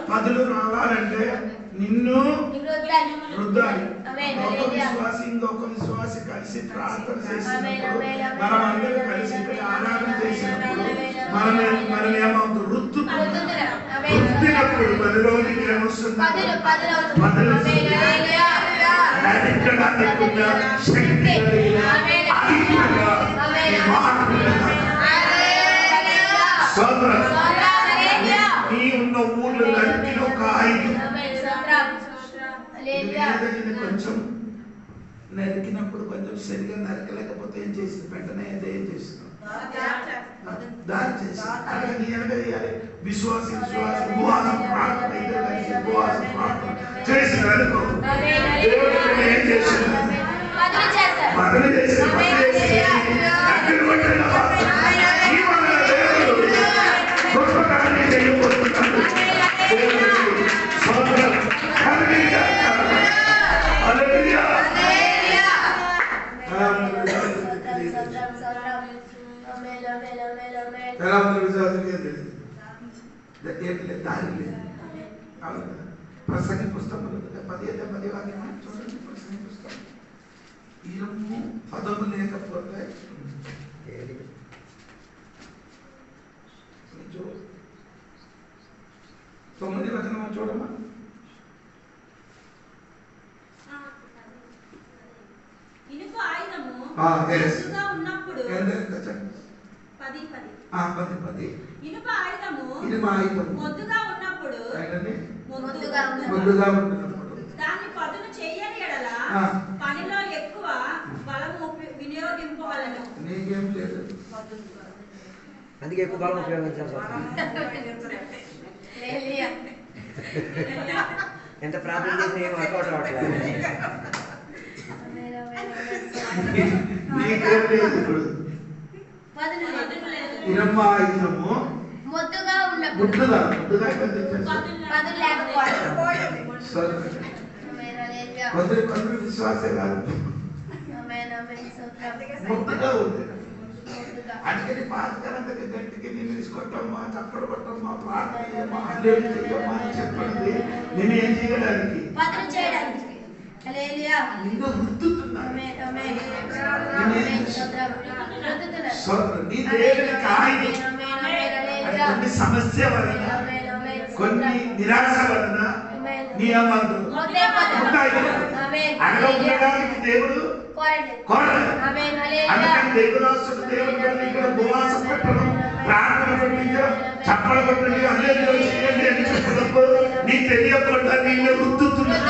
పదులు రావాలంటే నిన్ను రుద్దాలి. ఒక విశ్వాసి ఇంకొక విశ్వాసి కలిసి ప్రార్థన చేసినప్పుడు మనం అందరం కలిసి ఇక్కడ ఆరాధన చేసినప్పుడు మనం ఏమవుతుంది రుద్దినప్పుడు 10 రోజులకి ఏమొస్తుంది బదులు శక్తి నీ ఉన్న ఊర్లో నరికిన ఒక ఆయుధం కొంచెం నరికినప్పుడు కొంచెం సరిగా నరకలేకపోతే ఏం చేసింది వెంటనే ఏం చేస్తున్నాం దారి చేసి విశ్వాసం ఉపవాసం ప్రార్థన చేసిన అనుకో దేవుడు ఏం చేసిన బదులు చేసిన గొప్ప కార్యం చేయబోతున్నాడు. ప్రసంగి పుస్తకం 10 వాక్యం చూడండి. ప్రసంగి పుస్తకం ఇరము పదము లేకపోతే 9 వచనం చూడమ్మా. ఇనుప ఆయుధము ఉన్నప్పుడు 10 ఇనుప ఆయుధము మొద్దుగా ఉన్నప్పుడు దాన్ని పదును చేయని ఎడల పనిలో ఎక్కువ బలము వినియోగింపవలెను. నీకేం లేదు, అందుకే ఎక్కువ బలం ఉపయోగించాల్సి ఎంత ప్రార్థన చేసినా ఏం వర్కౌట్ అవ్వట్లేదు. నీకేం లేదు. ఇప్పుడు ఇరమ్మాయుధము మొద్దుగా ఉన్నప్పుడు ముద్దుగా కొందరు విశ్వాసే కాదు ముద్దుగా ఉంది. అందుకని పాతకాలంతకి గట్టికి నేను తీసుకొట్టమ్మా, చప్పడు కొట్టమ్మా, ప్రార్థన చేయమ్మా, హల్లెలూయా చెయ్యమ్మా అని చెప్పండి. నేను ఏం చేయడానికి నిన్ను వృత్తుతున్నాను. నీ దేవుని కాయని కొన్ని సమస్య వలన, కొన్ని నిరాశ వలన నీ అమ్మదు అక్కడ ఉండడానికి దేవుడు కోరలేదు. అందుకని దేవుడు ఇక్కడ ఉపవాసం పెట్టడం, ప్రార్థన పెట్టించడం, చప్పడ కొట్టండి, హల్లెలూయా చేయండి అని చెప్పినప్పుడు నీకు తెలియకుండా నిన్ను రుద్దుతున్నాడు.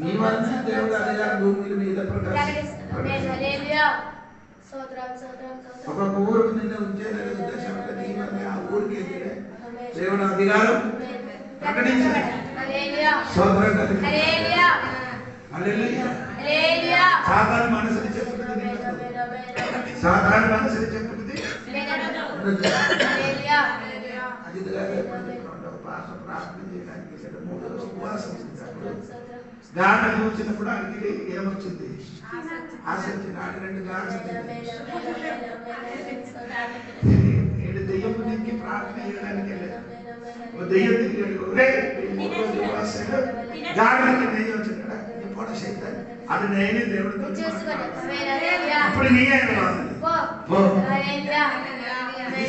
నీ వలన దేవుడు అధికారం భూమి మీద ఒక ఊరుకు నిన్ను ఉంచేదనే ఉద్దేశం నీ వల్ల ఆ ఊరికి దేవుడు అధికారం ప్రకటించాడు. సాధారణ మనసుని చెప్తున్నది, సాధారణ మనసుని చెప్తున్నది ప్రార్థన చేయడానికి 3 రోజులు ఉపవాసం వచ్చినప్పుడు గాఢ చూసినప్పుడు అడిగి ఏమొచ్చింది? ఆశ వచ్చింది. 2 గాఢ దెయ్యం దిక్కి ప్రార్థన చేయడానికి దెయ్యం గాఢకి దెయ్యం వచ్చింది కదా, పొడ శైతాన్ని అది నేనే దేవుడితో ఇప్పుడు నీ అయిన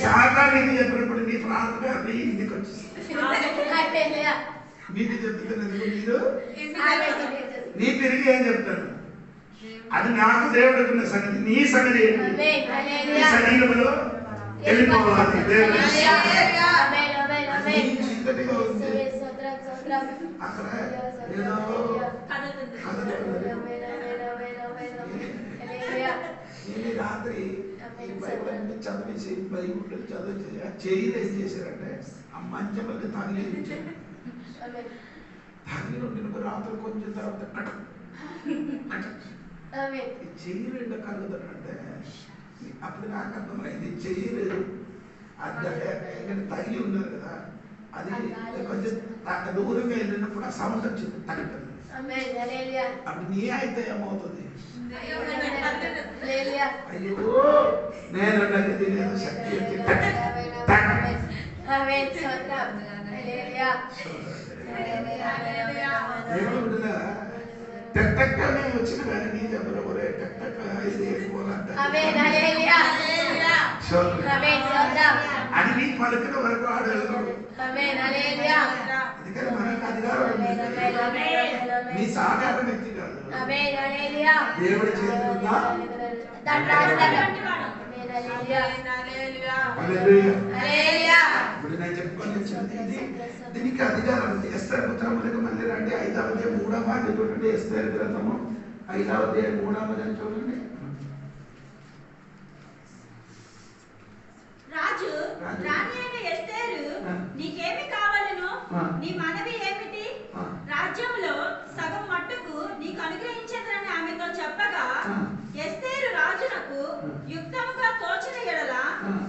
సాధారణ చెప్పినప్పుడు నీ ప్రార్థన నీ ఇంటికి వచ్చింది. నీకు చెప్తున్నది మీరు నీ తిరిగి ఏం చెప్తాడు? అది నాకు దేవుడుకున్న సంగతి. నీ సంగతి ఏంటి? నీ శరీరంలో వెళ్ళిపోవాలి. దేవుడు చీకటిగా ఉంది, అక్కడ ఏదో రాత్రి ఈ బైబిల్ అన్ని చదివేసి బైబిల్ చదివేసి ఆ చెయ్యిలు ఏం చేశారంటే ఆ మంచం మీద తగిలించారు. తగిలి ఉండిన రాత్రి కొంచెం తర్వాత ఈ చెయ్యి రెండు కలుగుతారంటే అప్పుడు నాకు అర్థమైంది చెయ్యి లేదు అది తగిలి ఉన్నారు కదా, అది కొంచెం దూరంగా వెళ్ళినప్పుడు ఆ సౌండ్ వచ్చింది తగ్గదు. అప్పుడు నీ అయితే ఏమవుతుంది? అయ్యో నేను తినేది శక్తి వచ్చి టెక్కనే వచ్చిన కానీ నీ చెప్పరు ఒరే టెక్క ఇది అది నీ పలుకుల వరకు ఆడగలరు. అందుకని మనకు అధికారం ఉంది. నీ సాధారణ వ్యక్తి కాదు, దేవుడి చేతులుందా. ఇప్పుడు నేను చెప్పుకొని వచ్చింది ఇది, దీనికి అధికారం ఉంది. ఎస్తేరు పుత్రములకు మళ్ళీ రండి 5వ అధ్యాయం 3వ మాట చూడండి. ఎస్తేరు గ్రంథము 5వ అధ్యాయం 3వ వచనం చూడండి. రాజు రాణి అయిన ఎస్తేరు నీకేమి కావాలను, నీ మనవి ఏమిటి, రాజ్యంలో సగం మట్టుకు నీకు అనుగ్రహించదని ఆమెతో చెప్పగా, ఎస్తేరు రాజునకు యుక్తముగా తోచిన ఎడల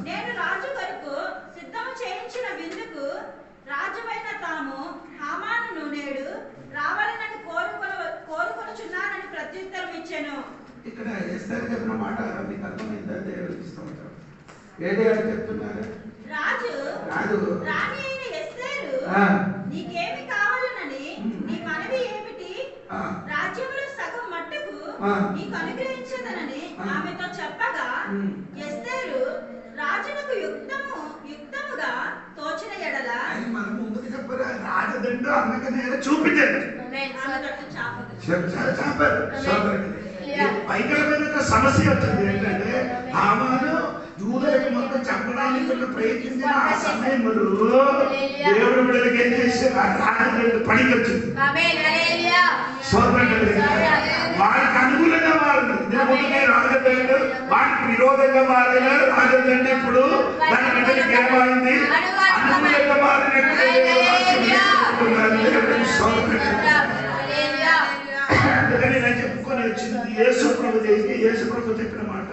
నేను రాజు వరకు సిద్ధము చేయించిన విందుకు రాజువైన తాము హామానును నేడు రావాలని కోరుకొనుచున్నానని ప్రత్యుత్తరం ఇచ్చాను. ఇక్కడ ఎస్తేరు చెప్పిన మాట మీకు అర్థమైందా? దేవుడికి ఇష్టం ఏది అని చెప్తున్నారు? రాజు రాణి అయిన ఎస్తేరు నీకేమి కావాలనని, నీ మనవి ఏమిటి, రాజ్యములో సగం మట్టుకు నీకు అనుగ్రహించదనని ఆమెతో చెప్పగా, ఎస్తేరు రాజునకు యుక్తముగా తోచిన ఎడల మన ముందుకు చెప్పరా రాజదండు అన్నక నేను చూపించాను. భయంకరమైన సమస్య వచ్చింది. ఏంటంటే హామాను యూదులకు మొత్తం చంపడానికి ప్రయత్నించిన ఆ సమయంలో దేవుడు బిడ్డలకి ఏం చేసి రాజదండు పనికి వచ్చింది. వాడికి అనుకూలంగా మారింది. దేవుడికి రాజదండు వాడికి విరోధంగా మారిన రాజదండు ఇప్పుడు దాని బిడ్డలకి ఏమైంది? అనుకూలంగా మారినట్టు అందుకని నేను చెప్పుకొని వచ్చింది యేసు ప్రభు చెప్పిన మాట.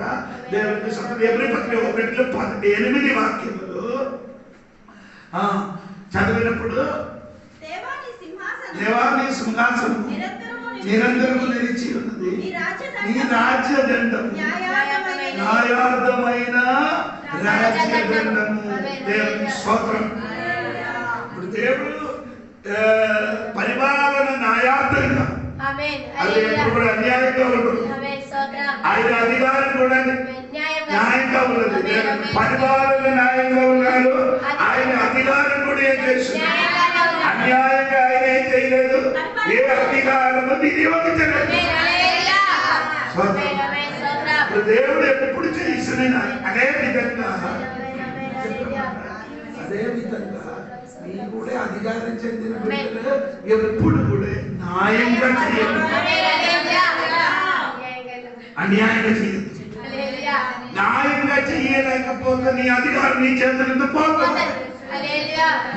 దేవుడికి ఎబ్రీ పత్రిక 1:8 వాక్యములు చదివినప్పుడు దేవాని సింహాసనం నిరంతరము నిలిచి ఉన్నది, నీ రాజ్యదండం న్యాయార్థమైన రాజ్యదండము. దేవుని స్తోత్రం. ఇప్పుడు దేవుడు పరిపాలన న్యాయార్థంగా, అది ఎప్పుడు అన్యాయంగా ఉండదు. ఆయన అధికారం కూడా న్యాయంగా ఉన్నది. పరిపాలన న్యాయంగా ఉన్నాడు. ఆయన అధికారం కూడా ఏం చేస్తుంది? అన్యాయంగా ఆయన ఏం చేయలేదు. ఏ అధికారము వినియోగించలేదు. దేవుడు ఎప్పుడు చేసిన అదే విధంగా నీ కూడా అధికారం చెందిన బిడ్డలు ఎప్పుడు కూడా న్యాయంగా చేయదు, అన్యాయంగా చేయదు. న్యాయంగా చేయలేకపోతే నీ అధికారం నీ చేతులకు పోతుంది.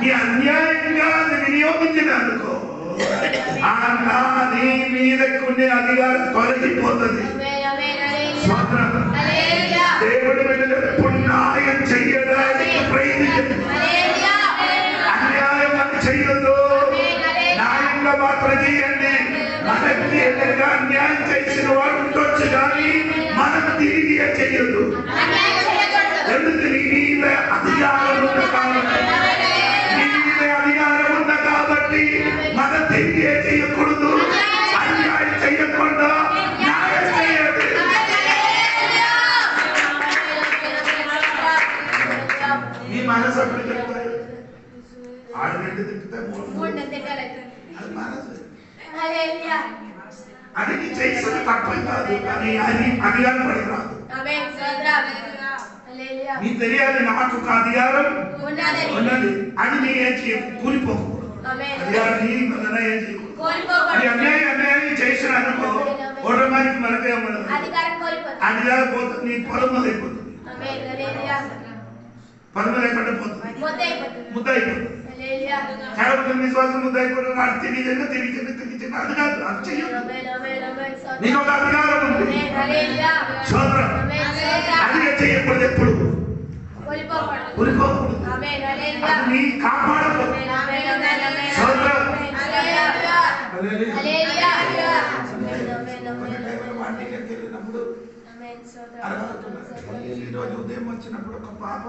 నీ అన్యాయంగా వినియోగించినందుకో నీ మీదకు ఉండే అధికారం తొలగిపోతుంది. దేవుడి బిడ్డలు ఎప్పుడు న్యాయం చెయ్యడానికి ప్రయత్నించండి. అన్యాయం అని చెయ్యొద్దు, న్యాయంగా మాత్రం చేయండి. మనకి ఎదురుగా అన్యాయం చేసిన వాడు ఉండొచ్చు కానీ మనం తిరిగి చెయ్యొద్దు. ఎందుకు? నీ మీద అధికారం ఉంది కాబట్టి, నీ మీద అధికారం ఉంది కాబట్టి మనం తిరిగి చెయ్యకూడదు. అన్యాయం చెయ్యకుండా న్యాయం చేయాలి. నీ మనసు అప్పుడు చెప్తారు 6 గంటలు తిప్పితే 3 అది మనసు. అది నీ చేసిన తప్పని కాదు, కానీ అది అధికారం పడి రాదు. నీ తెలియాలి నాకు ఒక అధికారం ఉన్నది అని నీ ఏం చేయ కూలిపోకూడదు. అధికారం నీ వలన ఏం చేయకూడదు. అన్యాయం చేసిన అనుకో సంఘానికి మనకేమో అధికారం కోల్పోతుంది. అధికారం పోతుంది, నీ పొలం అయిపోతుంది, ఆమేన్ హల్లెలూయా. పొలం లేకుండా పోతుంది, ముద్ద అయిపోతుంది. ముద్ద అయిపోతుంది. హల్లెలూయా. కేవలం విశ్వాసం ముద్ద అయిపోతుంది. వాడు తిరిగి అది కాదు, అది చెయ్యదు. ఆమేన్ ఆమేన్ ఆమేన్. నీకు ఒక అధికారం ఉంది. ఆమేన్ హల్లెలూయా. స్తోత్రం. ఆమేన్ స్తోత్రం. అది చేయకూడదు, ఎప్పుడు కోల్పోకూడదు. ఉరికోకూడదు. ఆమేన్ హల్లెలూయా. అది నీ కాపాడదు. ఆమేన్ ఆమేన్ ఆమేన్ ఆమేన్. స్తోత్రం. హల్లెలూయా. హల్లెలూయా. ఆమేన్ ఆమేన్ ఒక ఆమేన్. టైంలో వాడి దగ్గరికి వెళ్ళినప్పుడు ఆమేన్ స్తోత్రం. అర్థమవుతున్నారు. ఈ రోజు ఉదయం వచ్చినప్పుడు ఒక పాప,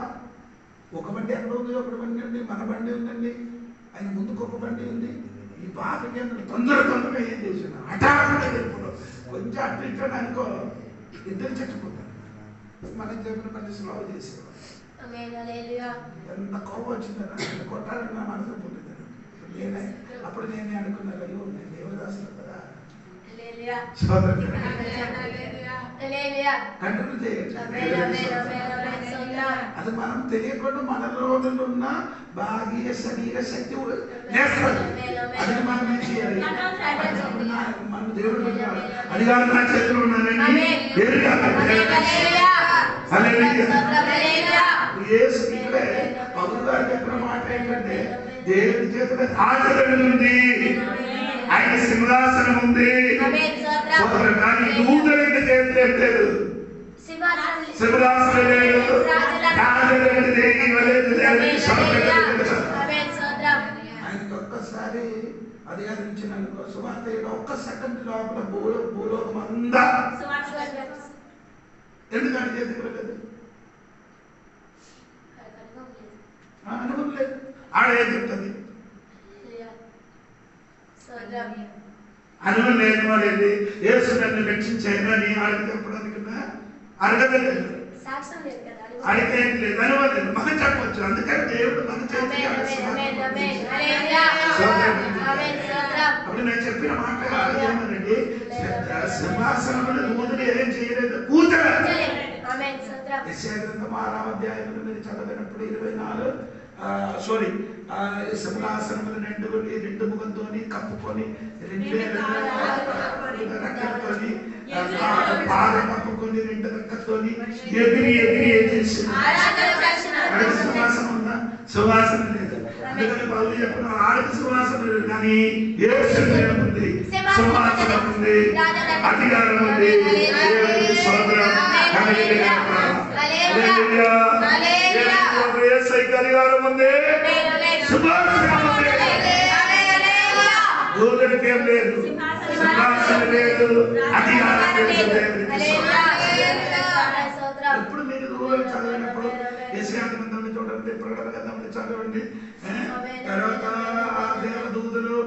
ఒక బండి ఎక్కడ ఉంది, ఒక బండి ఉంది, మన బండి ఉందండి, ఆయన ముందుకు ఒక బండి ఉంది. ఈ పాపకి తొందరగా ఏం చేసాను, హఠాత్తుగా వెళ్ళిపోవడం. కొంచెం అటు ఇటు అనుకో, ఇద్దరు చచ్చిపోతారు. మనం చెప్పిన పని స్లో చేసేవాడు. ఆమేన్ హల్లెలూయా. ఎంత కోపం వచ్చిందని కొట్టాలని నా మనసు పొందింది. అప్పుడు నేనే అనుకున్నాను, అయ్యో నేను దేవదాసులు కదా, హల్లెలూయా. సోదరుడు హల్లెలూయా. కంట్రోల్ ఆమేన్ ఆమేన్ చేయాలి. ఆమేన్ ఆమేన్. స్తోత్రం. అది మనం తెలియకుండా మన రోజులు ఉన్న భాగ్య శరీర శక్తి చేస్తుంది. అది మనం ఏం చేయాలి? మన దేవుడు ఉన్నాడు. అది కాదు నా చేతిలో ఉన్నానని వేరు కాదు. హల్లెలూయా. హల్లెలూయా. స్తోత్రం. హల్లెలూయా. యేసు ఇక్కడే పౌలు గారు చెప్పిన మాట ఏంటంటే, దేవుడి చేతిలో ఆచరణ ఉంది, ఆయన సింహాసనం ఉంది. ఆమేన్ స్తోత్రం. సోదరుడు, కానీ దూతలకు చేతిలో లేదు, సింహాసనం సింహాసనం లేదు, రాజులకు దేనికి ఇవ్వలేదు. దేవునికి సమర్పించలేదు. ఆమేన్ స్తోత్రం. ఆయనకి ఒక్కసారి అధికారించినందుకు సువార్త ఒక్క సెకండ్ లోపల భూలోకం అంతా ఎందుకంటే చేతికి వెళ్ళలేదు, అనుభవం లేదు. ఆడ ఏం చెప్తుంది, స్తోత్రం. అనుభవం లేదు. వాడేది యేసు నన్ను రక్షించాయని ఆడికి చెప్పడానికి అడగలేదు, సాక్ష్యం లేదు కదా. ఆడికి ఏం లేదు, అనుభవం లేదు. మనం చెప్పొచ్చు. అందుకని దేవుడు మన చేతికి ఆమేన్ ఆమేన్ హల్లెలూయా. ఆమేన్ స్తోత్రం. అప్పుడు నేను చెప్పిన మాట ఏమనండి, సింహాసనంలో దూతలు ఏం చేయలేదు, కూర్చోలేదు. ఆమేన్ స్తోత్రం. యెషయా గ్రంథం 6వ అధ్యాయంలో మీరు చదివినప్పుడు 24 సింహాసనములు రెండు ముఖంతోని కప్పుకొని, రెండు రెక్కలతోని, పాదం కప్పుకొని, రెండు రెక్కలతోని ఎగిరి ఏం చేసింది. ఆడికి సింహాసనం ఉందా? సింహాసనం లేదు. అందుకని పౌలు చెప్పిన ఆడికి సింహాసనం లేదు, కానీ యేసు ఉంది, సింహాసనం ఉంది, అధికారం ఉంది. దేవునికి స్తోత్రం. హల్లెలూయా. హల్లెలూయా. యేసుకి అధికారం ఉంది, సింహాసనం ఉంది. దూతలకు ఏం లేదు, సింహాసనం లేదు, అధికారం లేదు. దేవునికి స్తోత్రం. ఎప్పుడు మీరు చదివినప్పుడు యెషయా గ్రంథంలో చూడండి, ప్రకటన గ్రంథంలో చదవండి. తర్వాత ఆ దేవదూతలు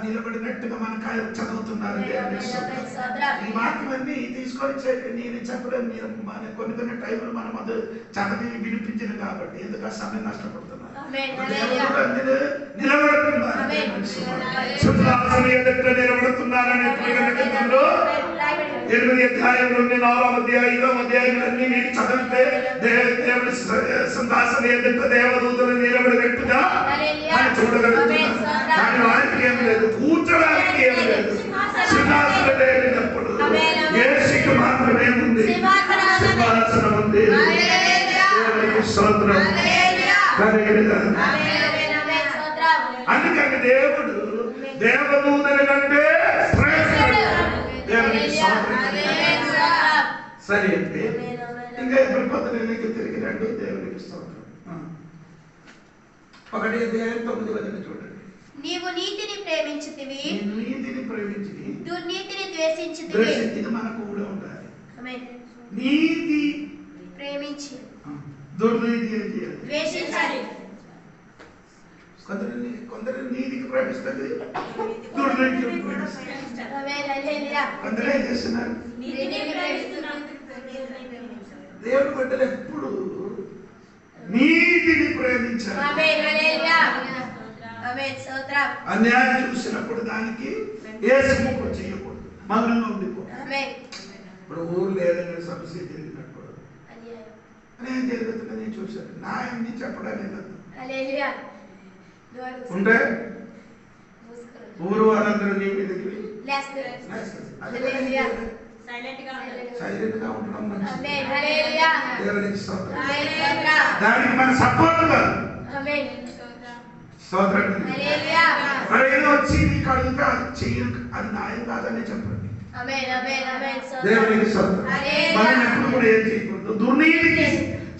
నిలబడినట్టుగా మనకు చదువుతున్నారు. ఈ వాక్యమన్నీ తీసుకొని నేను చెప్పడం, మీరు కొన్ని టైంలో మనం అది చదివి వినిపించింది కాబట్టి ఎందుకు సమయం నష్టపడుతున్నారు. నిలబడుతున్నారు, సింహాసనం ఎదుట నిలబడుతున్నారని 8వ అధ్యాయం నుండి 4వ అధ్యాయం 5వ అధ్యాయాలన్నీ మీరు చదివితే దేవుడి సింహాసనం ఎదుట దేవదూతలు నిలబడినట్టుగా మనం చూడగలుగుతున్నాం. కానీ వారికి ఏం లేదు, కూర్చోడానికి ఏం లేదు, సింహాసనం లేనప్పుడు యేసుకి మాత్రమే ఉంది, సింహాసనం ఉంది. దేవునికి స్తోత్రం. అందుకని దేవుడు దేవదూతల కంటే శ్రేష్ఠుడు. దేవునికి స్తోత్రం. సరే అంటే ఇంకా ఎప్పుడు పొద్దునకి తిరిగి రండి. దేవునికి స్తోత్రం. 1 అధ్యాయం 9వ వచనం చూడండి. నీవు నీతిని ప్రేమించితివి, నీతిని ప్రేమించి దుర్నీతిని ద్వేషించితివి. ఇది మనకు కూడా ఉండాలి. ఆమేన్. నీతి ప్రేమించి దుర్నీతి ఏం చేయాలి, ద్వేషించాలి. కొందరు నీతికి ప్రేమిస్తుంది, దుర్నీతికి ప్రేమిస్తుంది. ఆమేన్ హల్లెలూయా. కొందరు ఏం చేస్తున్నారు, నీతిని ప్రేమిస్తున్నారు. దేవుని బిడ్డలు ఎప్పుడు నీతిని ప్రేమించాలి. ఆమేన్ హల్లెలూయా. ఆమేన్ స్తోత్రం. అన్యాయం చూసినప్పుడు దానికి ఏసుముఖం చేయకూడదు, మౌనంగా ఉండిపోవాలి. ఆమేన్. ఇప్పుడు ఊర్లో ఏదైనా సమస్య జరిగినప్పుడు అన్యాయం నేను జరుగుతున్నా నేను చూశాను, నా అన్ని చెప్పడానికి హల్లెలూయా. ఉంటే ఊరు వాళ్ళందరూ నీ మీదకి లేస్తారు. అదే సైలెంట్ గా ఉండాలి. సైలెంట్ గా ఉండడం మంచిది. ఆమేన్ హల్లెలూయా దేవునికి స్తోత్రం. ఆమేన్ స్తోత్రం దానికి మన సపోర్ట్ కాదు. ఆమేన్ స్తోత్రం. హల్లెలూయా మరి ఏదో వచ్చి నీకు అడుగుతా చెయ్యను అది న్యాయం కాదని చెప్పండి. ఆమేన్ ఆమేన్ ఆమేన్ స్తోత్రం దేవునికి స్తోత్రం. హల్లెలూయా మనం ఎప్పుడు కూడా ఏం చేయకూడదు, దుర్నీతికి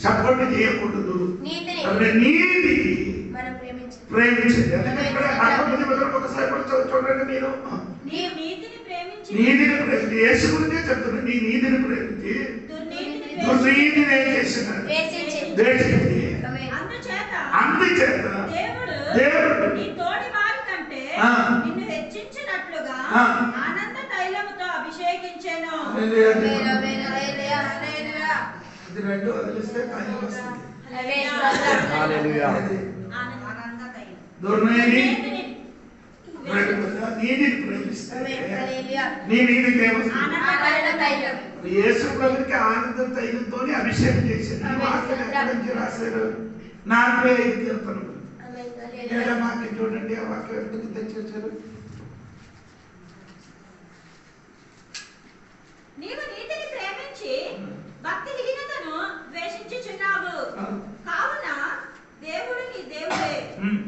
సపోర్ట్ చేయకూడదు. నీతిని కాబట్టి నీతి మనం ప్రేమించాలి. ప్రేమించండి. ఎందుకంటే ఇక్కడ ఆత్మబుద్ధి మొదలు ఒకసారి కూడా చూడండి మీరు. నీవు నీతిని ప్రేమించి నీతిని ప్రేమించి యేసు గురించే చెప్తున్నా. నీ నీతిని ప్రేమించి దుర్నీతిని దుర్నీతిని ఏం చేసినాడు? ద్వేషించి ద్వేషించి ఆమేన్ అందుచేత దేవుడు నీ తోడి వారి కంటే ఆ. నిన్ను హెచ్చించినట్లుగా ఆ. ఆనంద తైలముతో అభిషేకించెను. ఆమేన్ ఆమేన్ హల్లెలూయా హల్లెలూయా ఇది రెండు వదిలిస్తే పని వస్తుంది. ఆమేన్ స్తోత్రం హల్లెలూయా. ఆనంద తైలం. దుర్నీతిని నీతిని నీతిని ప్రేమిస్తే ఆమేన్ హల్లెలూయా నీ నీతికి ఏమొస్తుంది? ఆనంద తైలం యేసు ప్రభుకి ఆనంద తైలంతో అభిషేకం చేశారు. ఈ వాక్యం ఎక్కడి నుంచి రాశారు? 45 కీర్తనలు. ఆమేన్ ఏడ హల్లెలూయా వాక్యం చూడండి. ఆ వాక్యం ఎందుకు తెచ్చారు? నీవు నీతిని ప్రేమించి భక్తిహీనతను ద్వేషించుచున్నావు. కావున దేవుడు నీ దేవుడే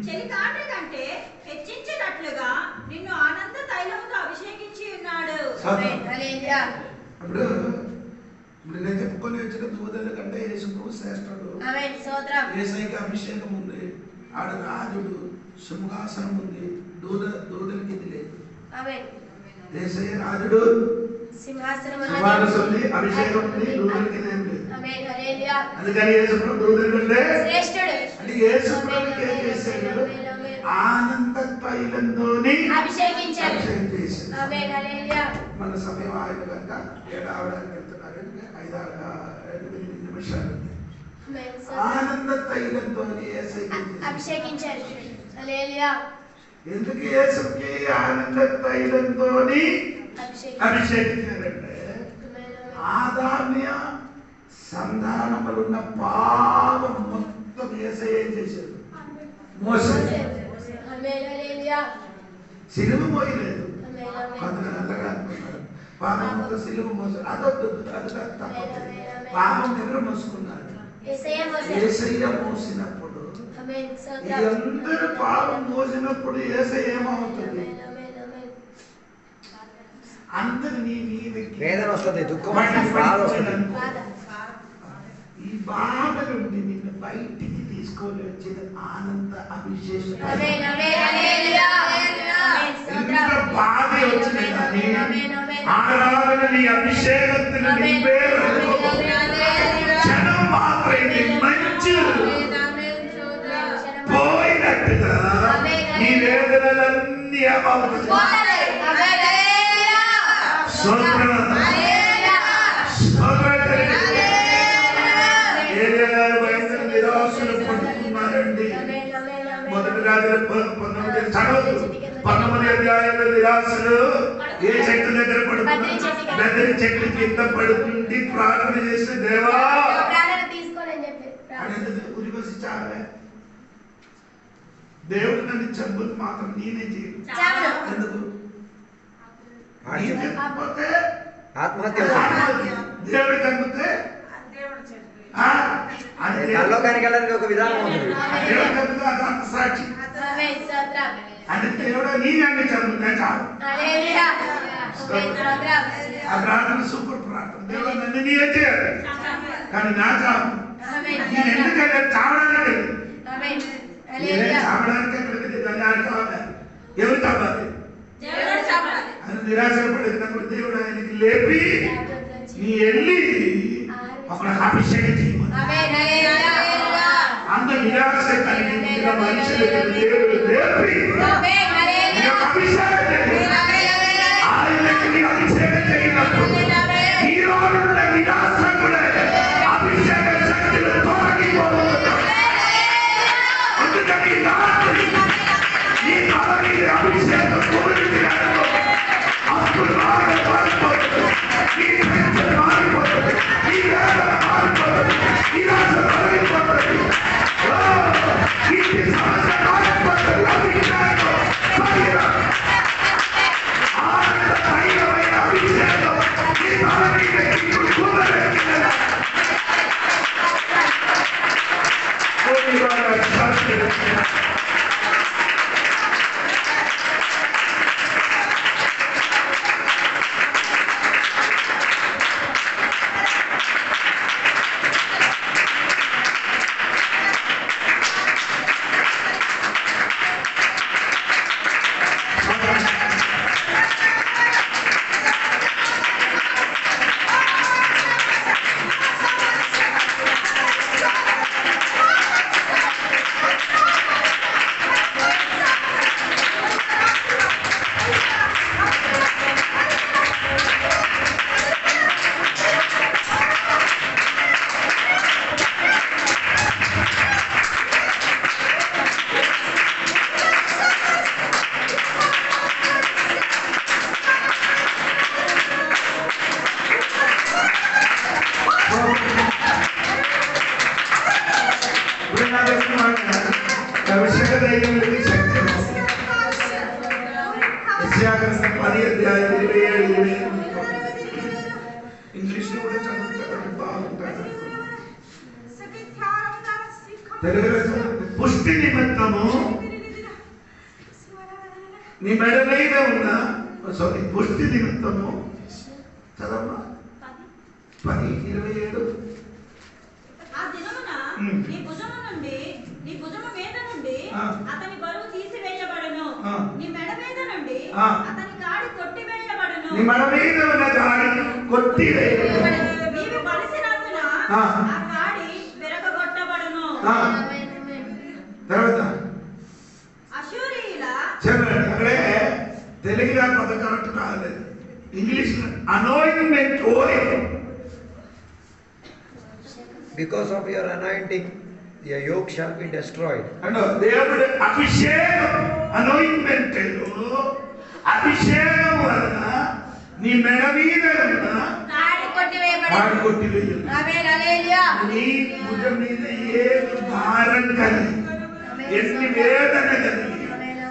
చెలికాటి కంటే హెచ్చించినట్లుగా నిన్ను ఆనంద తైలముతో అభిషేకించి ఉన్నాడు. ఆమేన్ హల్లెలూయా ఇప్పుడు నేను చెప్పుకొని వచ్చిన దూదల కంటే యేసు ప్రభు శ్రేష్ఠుడు. ఆమేన్ స్తోత్రం యేసయ్యకి అభిషేకం ఉంది. ఆడ రాజుడు, సింహాసనం ఉంది. దూదలకి ఇది లేదు. ఆమేన్ యేసయ్య రాజుడు, సింహాసనం సింహాసనం ఉంది, అభిషేకం ఉంది. దూదలకి ఇది ఏం లేదు. ఆమేన్ హల్లెలూయా అందుకని యేసు ప్రభు దూదల కంటే శ్రేష్ఠుడు అంటే యేసు ప్రభుకి ఏం చేశాడు? ఆనంద తైలంతోని అభిషేకించాడు. అభిషేకం చేశాడు. ఆమేన్ హల్లెలూయా మన సమయం ఆయన కనుక ఏడావడానికి వెళ్తున్నారు. 8 నిమిషాలు ఉంది. ఆమేన్ స్తోత్రం ఆనంద తైలంతో అభిషేకించాడు. హల్లెలూయా ఎందుకు యేసుకి ఆనంద తైలంతో అభిషేకించాడు. అభిషేకించారంటే ఆమేన్ ఆదామ్య సంతానములున్న పాపం మొత్తం యేసయ్య ఏం చేశాడు? మోసాడు. ఆమేన్ హల్లెలూయా సిలువ మోయలేదు. ఆమేన్ ఆమేన్ కొందరు నల్లగా అనుకున్నారు. పాపం మొత్తం సిలువ మోసాడు. అదొద్దు, అది తప్పదు. పాపం ఎవరు మోసుకున్నారు? యేసయ్య మోసాడు. యేసయ్య మోసినప్పుడు ఆమేన్ స్తోత్రం అందరూ పాపం మోసినప్పుడు యేసయ్య ఏమవుతుంది? ఆమేన్ ఆమేన్ ఆమేన్ అందరినీ మీదకి వేదన వస్తుంది, దుఃఖం పడి వస్తుంది, బాధ వస్తుంది. పడిపోయిన బాధ ఈ బాధ నుండి నిన్ను బయటికి తీసుకొని వచ్చిన ఆనంద అభిషేకం. ఆమేన్ ఆమేన్ హల్లెలూయా ఆమేన్ స్తోత్రం ఎంత బాధ వచ్చింది కానీ ఆమేన్ ఆమేన్ ఆరాధన నీ అభిషేకത്തിന് ఆమేన్ నింపేరు. హల్లెలూయా క్షణం మాత్రమే మంచు ఆమేన్ స్తోత్రం పోయినట్టుగా నీ వేదనలన్నీ ఏమవుతుంది? పోతాయి. ఆమేన్ హల్లెలూయా స్తోత్రం. హల్లెలూయా స్తోత్రం తండ్రి. ఏలియా గారు భయంకర నిరాశలు పడుతున్నారండి. ఆమేన్ ఆమేన్ ఆమేన్ మొదటి రాజుల 19 అధ్యాయంలో నిరాశలు ఏ చెట్టు దగ్గర పడుతున్నారు? బెదిరి చెట్టు కింద పడుతుంది. ప్రార్థన చేస్తే దేవా ప్రాణాలు తీసుకోవాలని చెప్పి అనేది ఉరికొసి చావే. దేవుడు నన్ను చంపుని మాత్రం నేనే చేయను. చావను. ఎందుకు? నీ చంపకపోతే ఆత్మహత్య అవుతుంది. దేవుడు చంపితే అది పరలోకానికి వెళ్ళడానికి ఒక విధానం ఉంటుంది. దేవుడు చంపితే అది అంత సాక్షి. ఆమేన్ స్తోత్రం అంటే దేవుడు నీ నన్ను చంపుతా చావు. హల్లెలూయా ఆమేన్ స్తోత్రం ఆ ప్రార్థన సూపర్ ప్రార్థన. దేవుడు నన్ను నీయే చేయాలి కానీ నా చావు. ఆమేన్ నేను ఎందుకంటే చావడానికి ఆమేన్ నేనే హల్లెలూయా చావడానికి ఎక్కడికి దాన్ని ఆడుకోవాలి. ఎవరు చావాలి? దేవుడు చెప్పాలి. ఆయన నిరాశపడినప్పుడు దేవుడు ఆయనకి లేపి నీ వెళ్ళి ఒక అభిషేకం చేయమని. ఆమేన్ హల్లెలూయా అంత నిరాశ కలిగిన మనుషులకు దేవుడు లేపి ఆమేన్ హల్లెలూయా నీ యొక్క అభిషేకం చేయి. ఆయనకి నీ అభిషేకం చేయనప్పుడు ఈ రోజున్న నిరాశ కూడా అభిషేక శక్తులు తొలగిపోతుంది. అందుకని రాత్రి ఈ తల మీద అభిషేకం కోరింది అనుకో. అప్పుడు మారిపోతుంది. ఈ టెన్షన్ మారిపోతుంది. ఈ వేదన మారిపోతుంది. ఈ రాశ తొలగిపోతుంది. ఈ సమస్య మారిపోతుంది. అభిషేకం అధ్యాయం 27 ఇంగ్లీష్ లో కూడా చదువుతారు బాగుంటారు. తెలుగులో పుష్టి నిమిత్తము నీ మెడ మీద ఉన్న పుష్టి నిమిత్తము చదవమ్మా 10:27. ఆ దినమున నీ భుజము నుండి నీ భుజము మీద నుండి అతని బరువు తీసివేయబడును. నీ మెడ మీద నుండి అతని కాడి కొట్టి వేయబడును. నీ మెడ మీద ఉన్న కాడి కొట్టి వేయబడును. నీవు బలిసినందున ఆ కాడి విరగగొట్టబడును. తర్వాత అశూరీయుల చెప్పండి. అక్కడే తెలుగులో పద కరెక్ట్ కాలేదు. English anointment oil. Because of your anointing, your yoke shall be destroyed. అంటే దేవుడి అభిషేకం అనాయింట్మెంట్ అభిషేకం వలన నీ మెడ మీద ఉన్న కాడి కొట్టివేయబడును. కాడి కొట్టివేయు. ఆమేన్ హల్లెలూయా. నీ భుజం మీద ఏ భారం కలిగి ఎన్ని వేదన కలిగి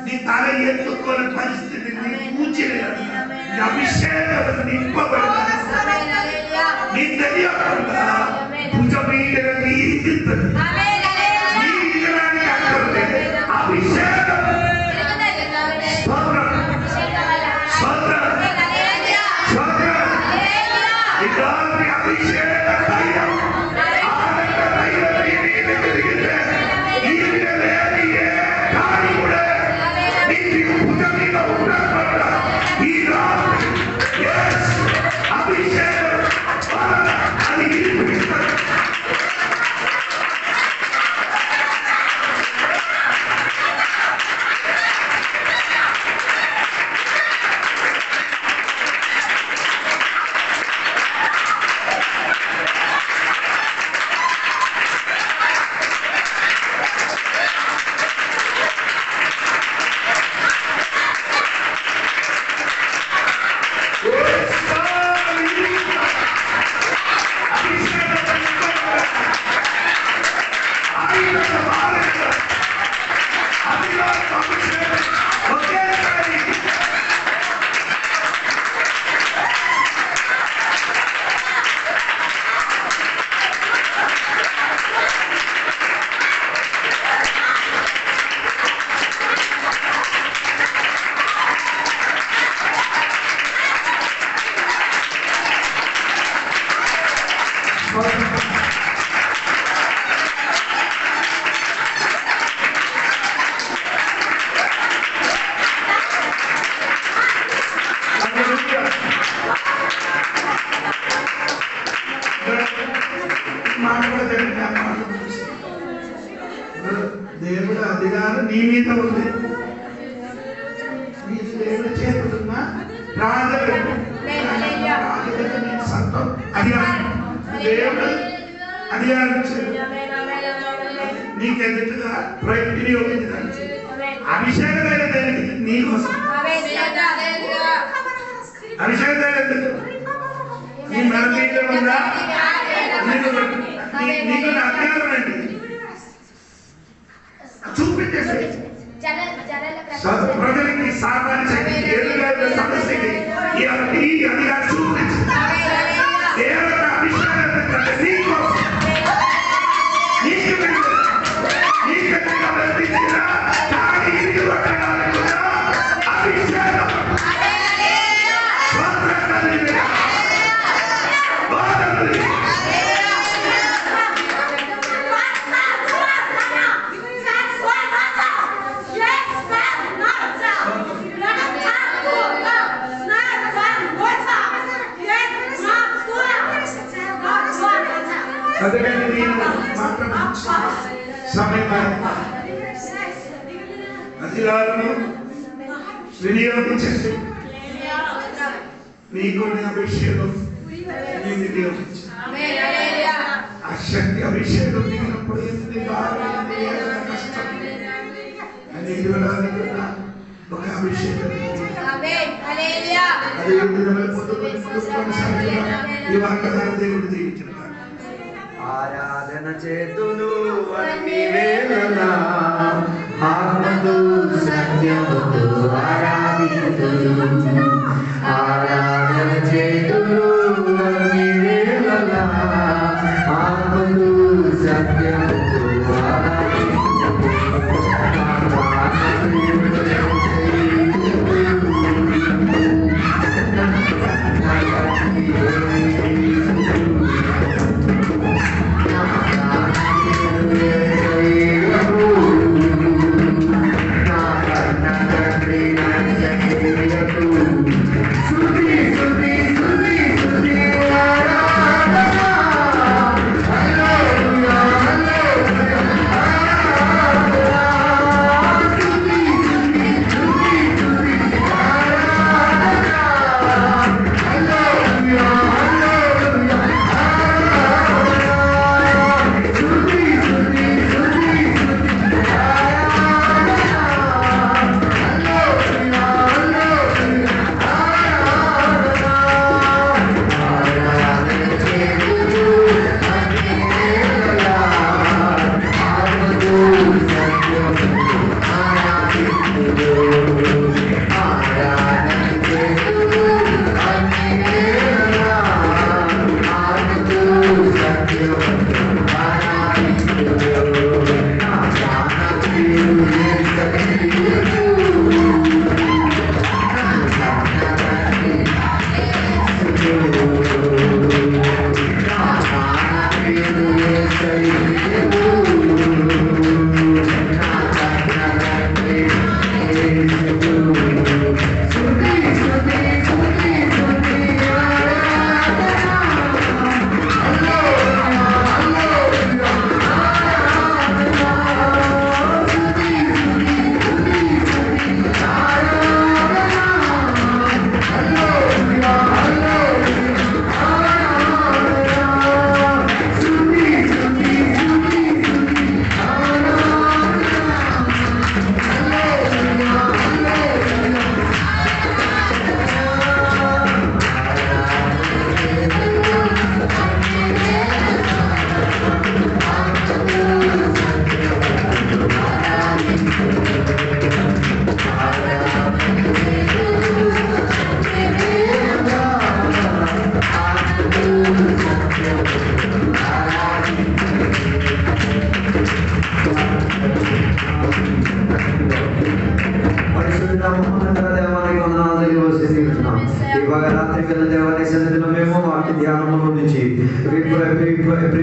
నీ తల ఎత్తుకోని పరిస్థితి నీ కూర్చుని అభిషేకం నింపబడి నీ తెలియకుండా భుజం మీద నీరుతుంది. అభిషేకం దేవుడు అధికారం నీ మీద ఉంది. నీ దేవుడి చేతులున్నా రాజు సంతం అధికారం దేవుడు అధికారం నీకు ఎదుటిగా వినియోగించడానికి అభిషేకమైన దేవుడికి నీ కోసం అభిషేకమైన నీ మెడ మీద ఉందా నీకు అధికారం అండి చూపించేసి ప్రజలకి సామాన్య ఎదురు సమస్యకి ఈ అధికారం చూపించి దేవుడు అభిషేకం అందుకని నేను సమయం అధికారులను వినియోగించండి. నీకున్న అభిషేకం నీ వినియోగించు. ఆ శక్తి అభిషేకం దిగినప్పుడు ఎంత బాగా కష్టం అని ఇవ్వడానికి ఒక అభిషేకం అదే ఈ వాగ్దానం దేవుడు దీవించిన ఆరాధన చేతును అన్ని వేళలా ఆత్మతో సత్యముతో ఆరాధన ఆరాధన చేతులు ఆత్మకు సత్యముతో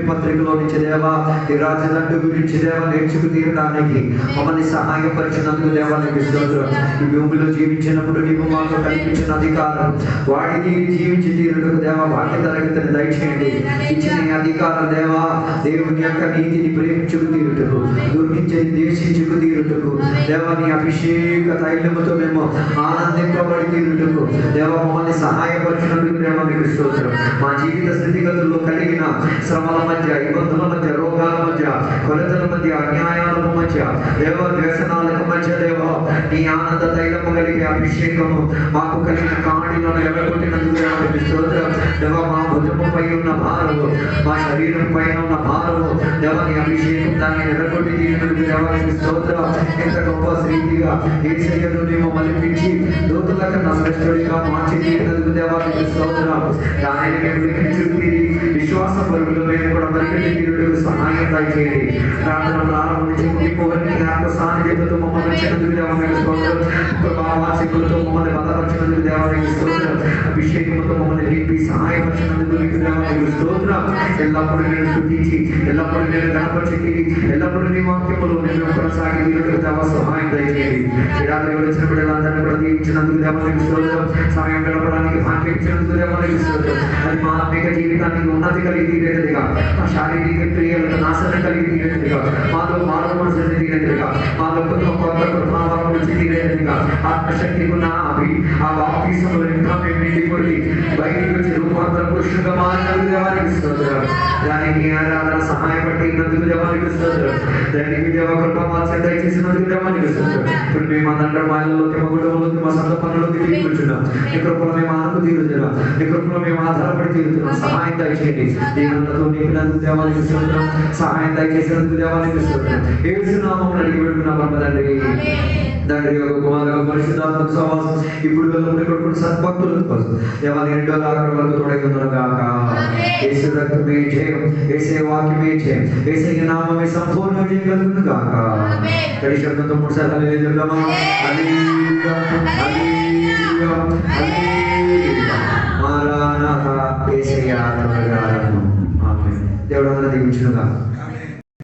పత్రికలో నుంచి దేవా ఈ రాజదండు గురించి దేవా నేర్చుకు తీరడానికి మమ్మల్ని సహాయపరిచినందుకు దేవానికి స్తోత్రం. ఈ భూమిలో జీవించినప్పుడు నీవు మాకు కల్పించిన అధికారం వాడిని జీవించి తీరుటకు దేవా వాటి తరగతిని దయచేయండి. ఇచ్చిన ఈ అధికారం దేవా దేవుని యొక్క నీతిని ప్రేమించుకు తీరుటకు దుర్నించేది దేశించుకు తీరుటకు దేవా నీ అభిషేక తైలముతో మేము ఆనందింపబడి తీరుటకు దేవా మమ్మల్ని సహాయపరిచినందుకు దేవానికి స్తోత్రం. మా జీవిత స్థితిగతుల్లో కలిగిన శ్రమల మధ్య ఇబ్బందుల మధ్య రోగాల మధ్య కొలతల మధ్య అన్యాయాల మధ్య దేవ వ్యసనాలకు మధ్య దేవ నీ ఆనంద తైలము కలిగే అభిషేకము మాకు కలిగిన కాడిలను ఎగరగొట్టినందుకు దేవానికి స్తోత్రం. దేవ మా భుజముపై ఉన్న భారము మా శరీరం పైన ఉన్న భారము దేవ నీ అభిషేకం దాన్ని ఎగరగొట్టి తీరినందుకు దేవానికి స్తోత్రం. ఎంత గొప్ప రీతిగా యేసయ్యను నీవు మలిపించి దూతల కన్నా శ్రేష్ఠుడిగా మార్చి తీరినందుకు దేవానికి స్తోత్రం. దానిని మేము వినిపించుకుని విశ్వాస పరుగులు మేము కూడా పరిగెత్తి తీరుటకు సహాయం దయచేయండి. ప్రార్థన ప్రారంభం నుంచి ముగిపోవని ఆత్మ సాన్నిధ్యంతో మమ్మల్ని వచ్చినందుకు దేవానికి స్తోత్రం. కృపావాసికులతో మమ్మల్ని బలపరిచినందుకు దేవానికి స్తోత్రం. అభిషేకంతో మమ్మల్ని నింపి సహాయపరిచినందుకు మీకు దేవానికి స్తోత్రం. ఎల్లప్పుడూ నేను స్తుతించి ఎల్లప్పుడూ నేను గణపరిచి ఎల్లప్పుడూ నీ వాక్యములు నేను కొనసాగి తీరుటకు దేవా సహాయం దయచేయండి. ఈ రాత్రి వచ్చిన బిడ్డలందరినీ కూడా దీవించినందుకు దేవానికి స్తోత్రం. సమయం గడపడానికి భాగ్యం ఇచ్చినందుకు దేవానికి స్తోత్రం. అది మా ఆత్మిక జీవితానికి ఉన్నతి కలిగి తీరేదిగా మా శారీరక క్రియలకు నాశనం కలిగి తీరేదిగా మాలో మానవ మనసుని తీరేదిగా మాలో కొత్త కృపాలను నుంచి తీరేదిగా ఆత్మశక్తికి ఉన్న ఆ బాప్తిసంలో ఇంకా మేము నిండిపోయి బయటికి వచ్చి రూపాంతర పురుషులుగా మారినందుకు దేవానికి స్తోత్రం. దానికి ఆరాధన సహాయపడినందుకు దేవానికి స్తోత్రం. దానికి దేవ కృప వాత్సల్యం దయచేసినందుకు దేవానికి స్తోత్రం. ఇప్పుడు మేము అందరం మాయలలోకి మా కుటుంబంలోకి మా సొంత పనులలోకి తీరుకుంటున్నాం. నీ కృపలో మేము ఆనంద తీరుతున్నాం. నీ కృపలో మేము ఆధారపడి తీరుతున్నాం. సహాయం దయచేయండి. దేవునితో నీకునందుకు దేవానికి స్తోత్రం. సహాయం దయచేసినందుకు దేవానికి స్తోత్రం. యేసు నామములో అడిగి పెడుతున్నాం తండ్రి. తండ్రి యొక్క కుమారుల పరిశుద్ధాత్మ సహవాసం ఇప్పుడు వెళ్ళినప్పుడు సద్భక్తుల కోసం దేవాన్ని రెండో రాకడ వరకు తోడైందును గాక. యేసు రక్తమే జయం, యేసే వాక్యమే జయం, యేసయ్య నామమే సంపూర్ణ చేయగలుగును గాక. తడి శబ్దంతో 3 సార్లు హల్లెలూయా చెప్దామా? హల్లెలూయా హల్లెలూయా హల్లెలూయా. మారానాథా యేసయ్య త్వరగా రమ్ము. ఆమేన్. దేవుడు అందరిని దీవించును గాక.